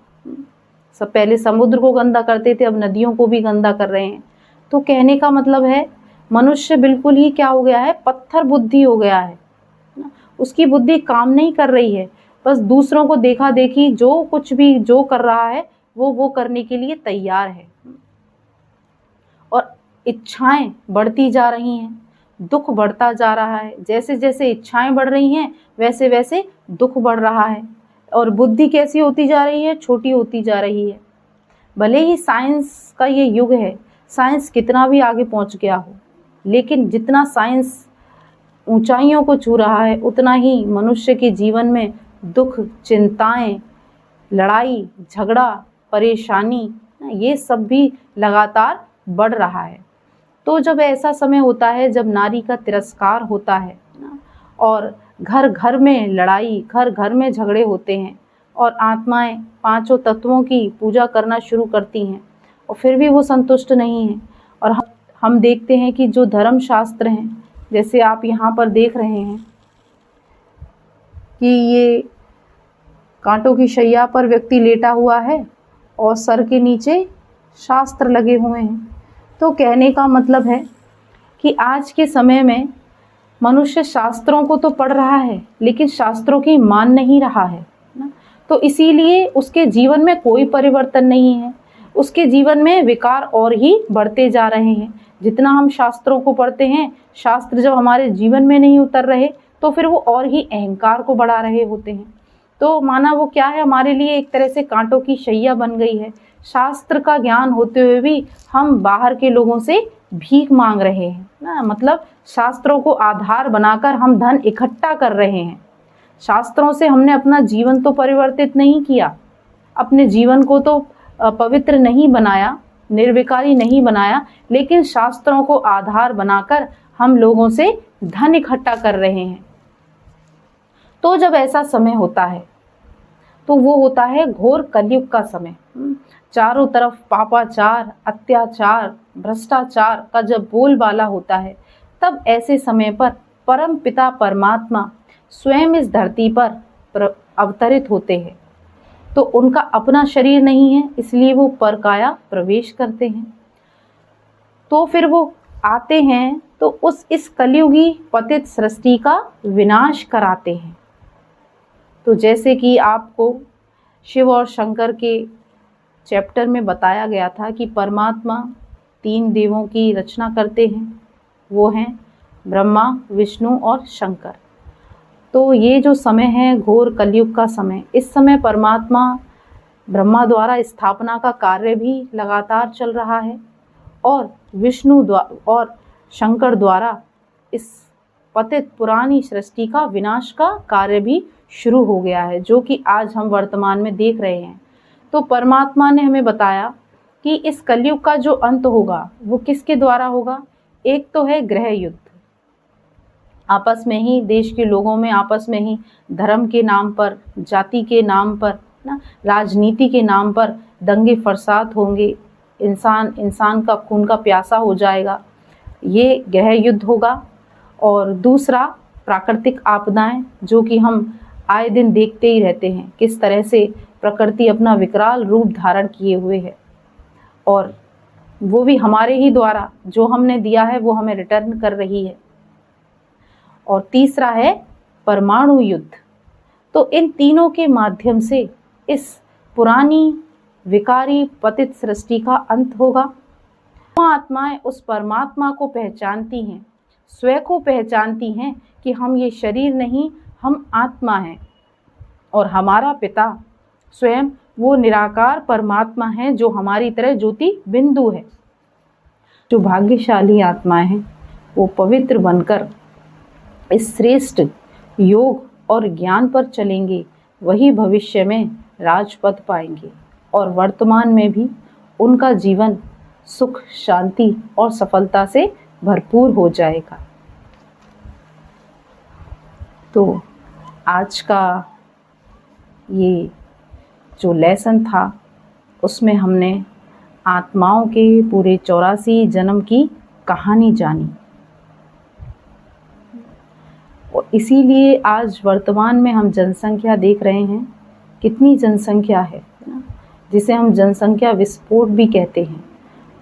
सब पहले समुद्र को गंदा करते थे, अब नदियों को भी गंदा कर रहे हैं। तो कहने का मतलब है मनुष्य बिल्कुल ही क्या हो गया है, पत्थर बुद्धि हो गया है। उसकी बुद्धि काम नहीं कर रही है, बस दूसरों को देखा देखी जो कुछ भी जो कर रहा है वो करने के लिए तैयार है, और इच्छाएं बढ़ती जा रही हैं, दुख बढ़ता जा रहा है। जैसे जैसे इच्छाएं बढ़ रही हैं वैसे वैसे दुख बढ़ रहा है, और बुद्धि कैसी होती जा रही है, छोटी होती जा रही है। भले ही साइंस का ये युग है, साइंस कितना भी आगे पहुंच गया हो, लेकिन जितना साइंस ऊंचाइयों को छू रहा है उतना ही मनुष्य के जीवन में दुख, चिंताएं, लड़ाई झगड़ा, परेशानी, ये सब भी लगातार बढ़ रहा है। तो जब ऐसा समय होता है जब नारी का तिरस्कार होता है और घर घर में लड़ाई, घर घर में झगड़े होते हैं, और आत्माएं पांचों तत्वों की पूजा करना शुरू करती हैं, और फिर भी वो संतुष्ट नहीं हैं। और हम देखते हैं कि जो धर्म शास्त्र हैं, जैसे आप यहाँ पर देख रहे हैं कि ये कांटों की शैया पर व्यक्ति लेटा हुआ है और सर के नीचे शास्त्र लगे हुए हैं। तो कहने का मतलब है कि आज के समय में मनुष्य शास्त्रों को तो पढ़ रहा है लेकिन शास्त्रों की मान नहीं रहा है ना। तो इसीलिए उसके जीवन में कोई परिवर्तन नहीं है, उसके जीवन में विकार और ही बढ़ते जा रहे हैं। जितना हम शास्त्रों को पढ़ते हैं, शास्त्र जब हमारे जीवन में नहीं उतर रहे तो फिर वो और ही अहंकार को बढ़ा रहे होते हैं। तो माना वो क्या है, हमारे लिए एक तरह से कांटों की शैया बन गई है। शास्त्र का ज्ञान होते हुए भी हम बाहर के लोगों से भीख मांग रहे हैं ना, मतलब शास्त्रों को आधार बनाकर हम धन इकट्ठा कर रहे हैं। शास्त्रों से हमने अपना जीवन तो परिवर्तित नहीं किया, अपने जीवन को तो पवित्र नहीं बनाया, निर्विकारी नहीं बनाया, लेकिन शास्त्रों को आधार बनाकर हम लोगों से धन इकट्ठा कर रहे हैं। तो जब ऐसा समय होता है तो वो होता है घोर कलयुग का समय। चारों तरफ पापाचार, अत्याचार, भ्रष्टाचार का जब बोलबाला होता है, तब ऐसे समय पर परम पिता परमात्मा स्वयं इस धरती पर अवतरित होते हैं। तो उनका अपना शरीर नहीं है, इसलिए वो परकाया प्रवेश करते हैं। तो फिर वो आते हैं तो इस कलयुगी पतित सृष्टि का विनाश कराते हैं। तो जैसे कि आपको शिव और शंकर के चैप्टर में बताया गया था कि परमात्मा 3 देवों की रचना करते हैं, वो हैं ब्रह्मा, विष्णु और शंकर। तो ये जो समय है घोर कलयुग का समय, इस समय परमात्मा ब्रह्मा द्वारा स्थापना का कार्य भी लगातार चल रहा है, और विष्णु और शंकर द्वारा इस पतित पुरानी सृष्टि का विनाश का कार्य भी शुरू हो गया है, जो कि आज हम वर्तमान में देख रहे हैं। तो परमात्मा ने हमें बताया कि इस कलयुग का जो अंत होगा वो किसके द्वारा होगा। एक तो है ग्रह युद्ध, आपस में ही, देश के लोगों में आपस में ही धर्म के नाम पर, जाति के नाम पर ना, राजनीति के नाम पर दंगे फसाद होंगे, इंसान इंसान का खून का प्यासा हो जाएगा, ये गृह युद्ध होगा। और दूसरा प्राकृतिक आपदाएं, जो कि हम आए दिन देखते ही रहते हैं किस तरह से प्रकृति अपना विकराल रूप धारण किए हुए है, और वो भी हमारे ही द्वारा, जो हमने दिया है वो हमें रिटर्न कर रही है। और तीसरा है परमाणु युद्ध। तो इन तीनों के माध्यम से इस पुरानी विकारी पतित सृष्टि का अंत होगा। आत्माएं उस परमात्मा को पहचानती हैं, स्वयं को पहचानती हैं कि हम ये शरीर नहीं, हम आत्मा हैं, और हमारा पिता स्वयं वो निराकार परमात्मा है जो हमारी तरह ज्योति बिंदु है। जो भाग्यशाली आत्माएं हैं वो पवित्र बनकर इस श्रेष्ठ योग और ज्ञान पर चलेंगे, वही भविष्य में राजपद पाएंगे, और वर्तमान में भी उनका जीवन सुख, शांति और सफलता से भरपूर हो जाएगा। तो आज का ये जो लेसन था उसमें हमने आत्माओं के पूरे 84 जन्म की कहानी जानी, और इसीलिए आज वर्तमान में हम जनसंख्या देख रहे हैं, कितनी जनसंख्या है ना, जिसे हम जनसंख्या विस्फोट भी कहते हैं।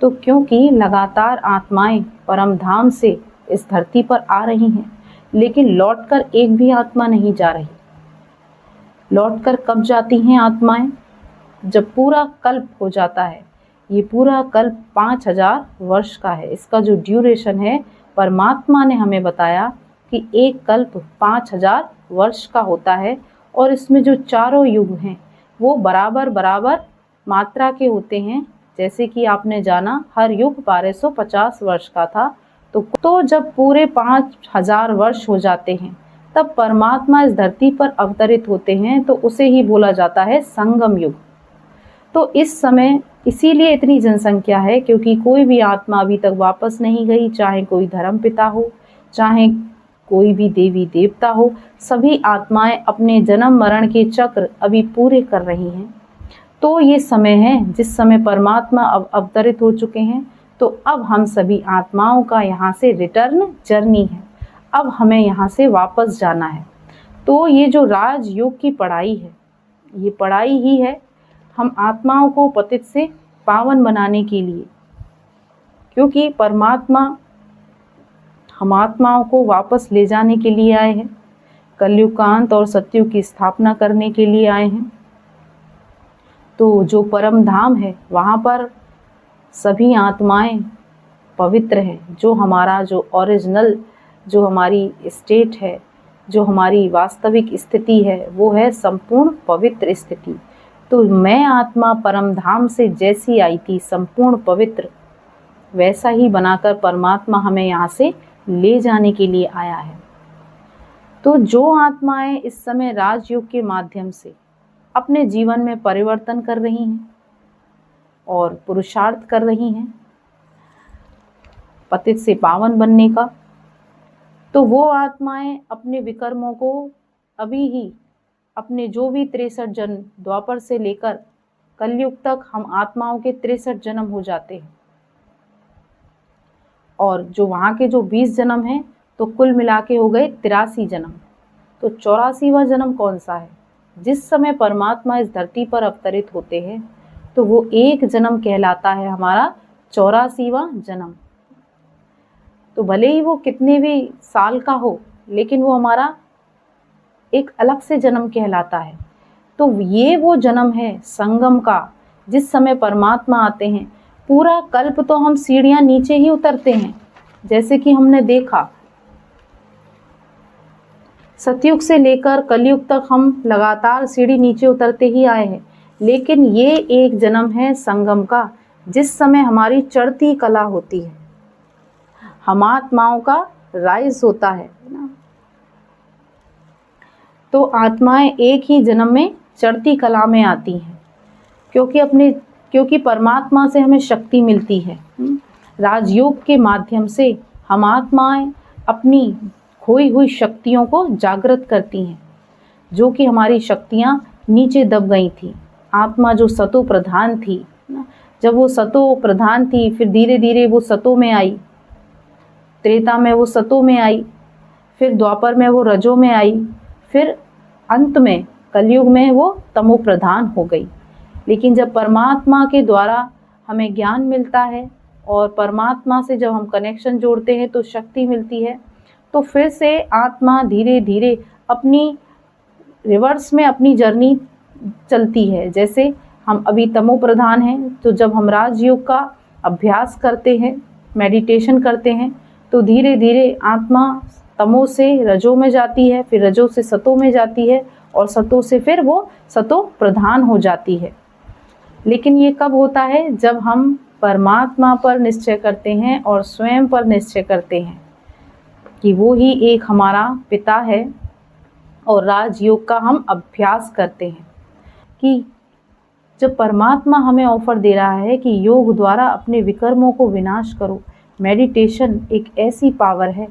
तो क्योंकि लगातार आत्माएं परम धाम से इस धरती पर आ रही हैं, लेकिन लौटकर एक भी आत्मा नहीं जा रही। लौटकर कब जाती हैं आत्माएं? जब पूरा कल्प हो जाता है। ये पूरा कल्प 5000 वर्ष का है। इसका जो ड्यूरेशन है, परमात्मा ने हमें बताया कि एक कल्प 5000 वर्ष का होता है, और इसमें जो चारों युग हैं वो बराबर बराबर मात्रा के होते हैं। जैसे कि आपने जाना हर युग 1250 वर्ष का था। तो जब पूरे 5000 वर्ष हो जाते हैं तब परमात्मा इस धरती पर अवतरित होते हैं, तो उसे ही बोला जाता है संगम युग। तो इस समय इसीलिए इतनी जनसंख्या है, क्योंकि कोई भी आत्मा अभी तक वापस नहीं गई, चाहे कोई धर्म पिता हो, चाहे कोई भी देवी देवता हो, सभी आत्माएं अपने जन्म मरण के चक्र अभी पूरे कर रही हैं। तो ये समय है जिस समय परमात्मा अब अवतरित हो चुके हैं। तो अब हम सभी आत्माओं का यहाँ से रिटर्न जर्नी है, अब हमें यहाँ से वापस जाना है। तो ये जो राजयोग की पढ़ाई है, ये पढ़ाई ही है हम आत्माओं को पतित से पावन बनाने के लिए, क्योंकि परमात्मा हम आत्माओं को वापस ले जाने के लिए आए हैं, कलयुग का अंत और सतयुग की स्थापना करने के लिए आए हैं। तो जो परम धाम है वहाँ पर सभी आत्माएं पवित्र हैं। जो हमारा जो ओरिजिनल, जो हमारी स्टेट है, जो हमारी वास्तविक स्थिति है, वो है संपूर्ण पवित्र स्थिति। तो मैं आत्मा परम धाम से जैसी आई थी संपूर्ण पवित्र, वैसा ही बनाकर परमात्मा हमें यहाँ से ले जाने के लिए आया है। तो जो आत्माएं इस समय राजयोग के माध्यम से अपने जीवन में परिवर्तन कर रही हैं और पुरुषार्थ कर रही हैं पतित से पावन बनने का, तो वो आत्माएं अपने विकर्मों को अभी ही, अपने जो भी 63 जन्म द्वापर से लेकर कलयुग तक, हम आत्माओं के 63 जन्म हो जाते हैं, और जो वहाँ के जो 20 जन्म हैं तो कुल मिला के हो गए 83 जन्म। तो 84वां जन्म कौन सा है? जिस समय परमात्मा इस धरती पर अवतरित होते हैं तो वो एक जन्म कहलाता है हमारा 84वां जन्म। तो भले ही वो कितने भी साल का हो, लेकिन वो हमारा एक अलग से जन्म कहलाता है। तो ये वो जन्म है संगम का, जिस समय परमात्मा आते हैं। पूरा कल्प तो हम सीढ़ियाँ नीचे ही उतरते हैं, जैसे कि हमने देखा सतयुग से लेकर कलयुग तक हम लगातार सीढ़ी नीचे उतरते ही आए हैं। लेकिन ये एक जन्म है संगम का, जिस समय हमारी चढ़ती कला होती है, हम आत्माओं का राइज होता है ना। तो आत्माएं एक ही जन्म में चढ़ती कला में आती हैं, क्योंकि परमात्मा से हमें शक्ति मिलती है। राजयोग के माध्यम से हम आत्माएं अपनी खोई हुई शक्तियों को जागृत करती हैं, जो कि हमारी शक्तियाँ नीचे दब गई थी। आत्मा जो सतो प्रधान थी ना, जब वो सतो प्रधान थी, फिर धीरे धीरे वो सतो में आई, त्रेता में वो सतो में आई, फिर द्वापर में वो रजो में आई, फिर अंत में कलयुग में वो तमो प्रधान हो गई। लेकिन जब परमात्मा के द्वारा हमें ज्ञान मिलता है और परमात्मा से जब हम कनेक्शन जोड़ते हैं तो शक्ति मिलती है, तो फिर से आत्मा धीरे धीरे अपनी रिवर्स में अपनी जर्नी चलती है। जैसे हम अभी तमो प्रधान हैं, तो जब हम राजयोग का अभ्यास करते हैं, मेडिटेशन करते हैं, तो धीरे धीरे आत्मा तमो से रजो में जाती है, फिर रजो से सतो में जाती है, और सतो से फिर वो सतो प्रधान हो जाती है। लेकिन ये कब होता है? जब हम परमात्मा पर निश्चय करते हैं और स्वयं पर निश्चय करते हैं कि वो ही एक हमारा पिता है, और राजयोग का हम अभ्यास करते हैं कि जब परमात्मा हमें ऑफर दे रहा है कि योग द्वारा अपने विकर्मों को विनाश करो। मेडिटेशन एक ऐसी पावर है।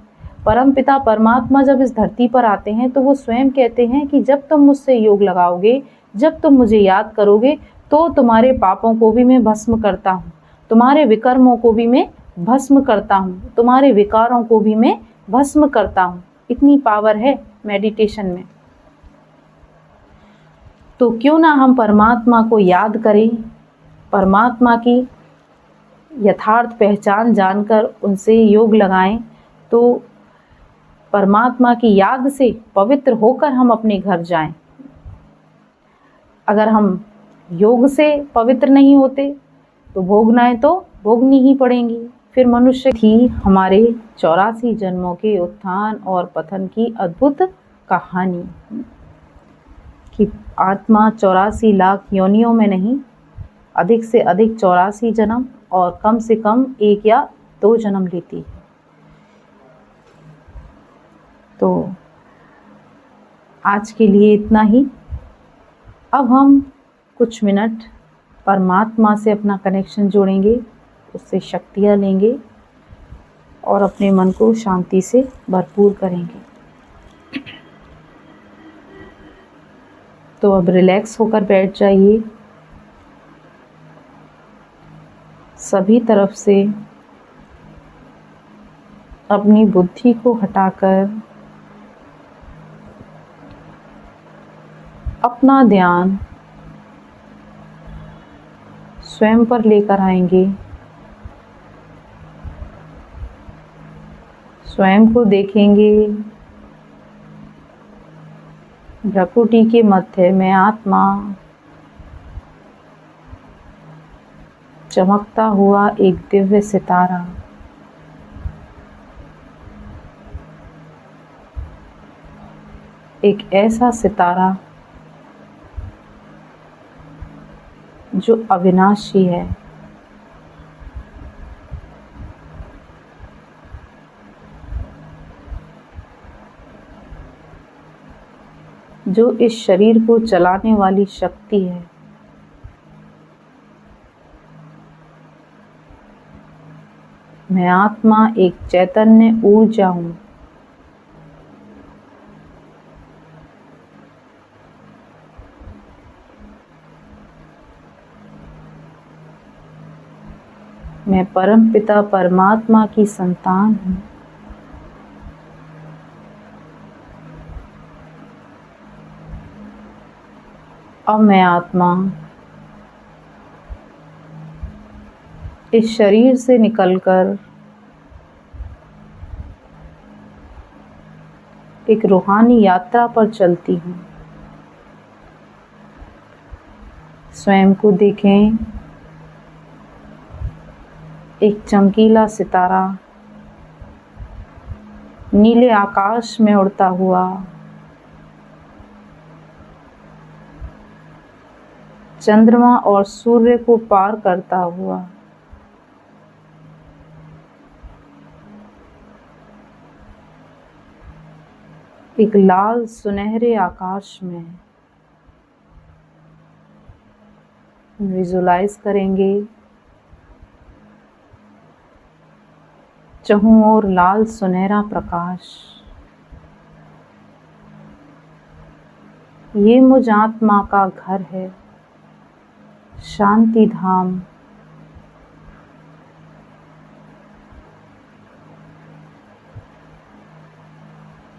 परमपिता परमात्मा जब इस धरती पर आते हैं तो वो स्वयं कहते हैं कि जब तुम मुझसे योग लगाओगे, जब तुम मुझे याद करोगे, तो तुम्हारे पापों को भी मैं भस्म करता हूँ, तुम्हारे विकर्मों को भी मैं भस्म करता हूँ, तुम्हारे विकारों को भी मैं भस्म करता हूँ। इतनी पावर है मेडिटेशन में। तो क्यों ना हम परमात्मा को याद करें, परमात्मा की यथार्थ पहचान जानकर उनसे योग लगाएं, तो परमात्मा की याद से पवित्र होकर हम अपने घर जाएं। अगर हम योग से पवित्र नहीं होते तो भोगनाएं तो भोगनी ही पड़ेंगी। फिर मनुष्य थी हमारे 84 जन्मों के उत्थान और पतन की अद्भुत कहानी कि आत्मा 84 लाख योनियों में नहीं, अधिक से अधिक 84 जन्म और कम से कम 1 या 2 जन्म लेती है। तो आज के लिए इतना ही। अब हम कुछ मिनट परमात्मा से अपना कनेक्शन जोड़ेंगे, उससे शक्तियाँ लेंगे और अपने मन को शांति से भरपूर करेंगे। तो अब रिलैक्स होकर बैठ जाइए। सभी तरफ से अपनी बुद्धि को हटाकर अपना ध्यान स्वयं पर लेकर आएंगे। स्वयं को देखेंगे। भ्रकुटी के मध्य में आत्मा चमकता हुआ एक दिव्य सितारा, एक ऐसा सितारा जो अविनाशी है, जो इस शरीर को चलाने वाली शक्ति है। मैं आत्मा एक चैतन्य ऊर्जा हूँ। मैं परमपिता परमात्मा की संतान हूँ। अब मैं आत्मा इस शरीर से निकलकर एक रूहानी यात्रा पर चलती हूँ। स्वयं को देखें, एक चमकीला सितारा नीले आकाश में उड़ता हुआ, चंद्रमा और सूर्य को पार करता हुआ, एक लाल सुनहरे आकाश में विजुलाइज करेंगे। चहुं ओर लाल सुनहरा प्रकाश, ये मुझ आत्मा का घर है, शांति धाम।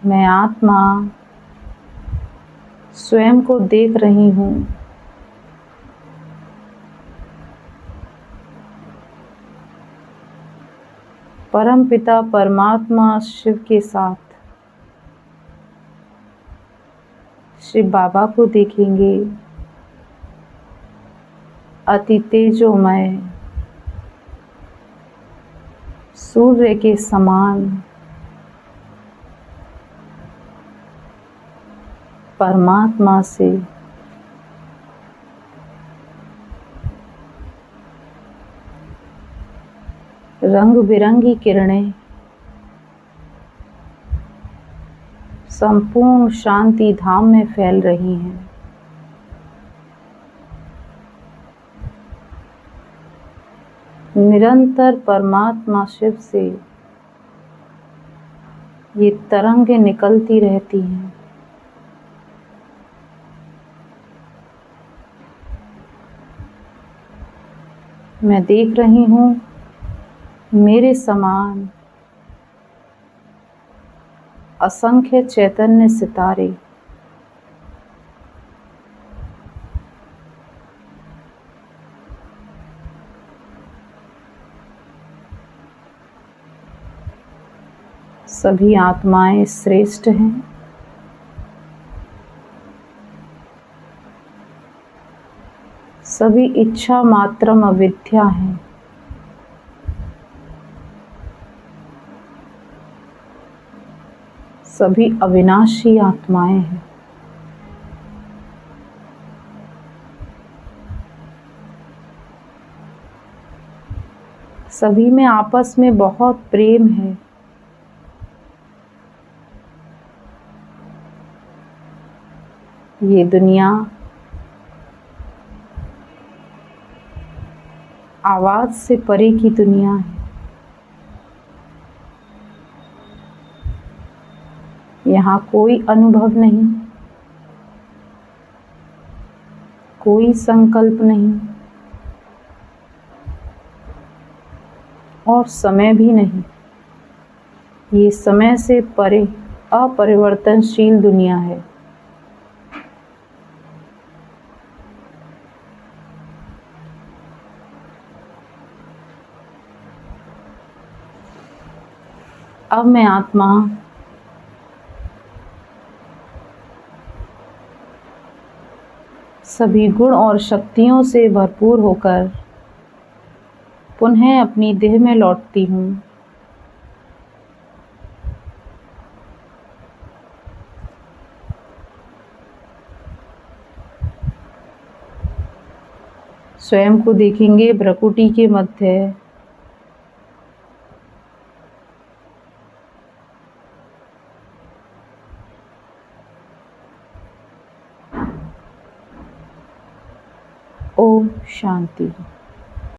मैं आत्मा स्वयं को देख रही हूँ। परमपिता परमात्मा शिव के साथ शिव बाबा को देखेंगे, अति तेजोमय सूर्य के समान परमात्मा से रंग बिरंगी किरणें संपूर्ण शांति धाम में फैल रही हैं। निरंतर परमात्मा शिव से ये तरंगें निकलती रहती हैं। मैं देख रही हूँ मेरे समान असंख्य चैतन्य सितारे सभी आत्माएं श्रेष्ठ हैं। सभी इच्छा मात्रम अविद्या हैं। सभी अविनाशी आत्माएं हैं। सभी में आपस में बहुत प्रेम है। ये दुनिया आवाज से परे की दुनिया है। यहाँ कोई अनुभव नहीं, कोई संकल्प नहीं और समय भी नहीं। ये समय से परे अपरिवर्तनशील दुनिया है। अब मैं आत्मा सभी गुण और शक्तियों से भरपूर होकर पुनः अपनी देह में लौटती हूँ। स्वयं को देखेंगे भ्रकुटी के मध्य ओम शांति।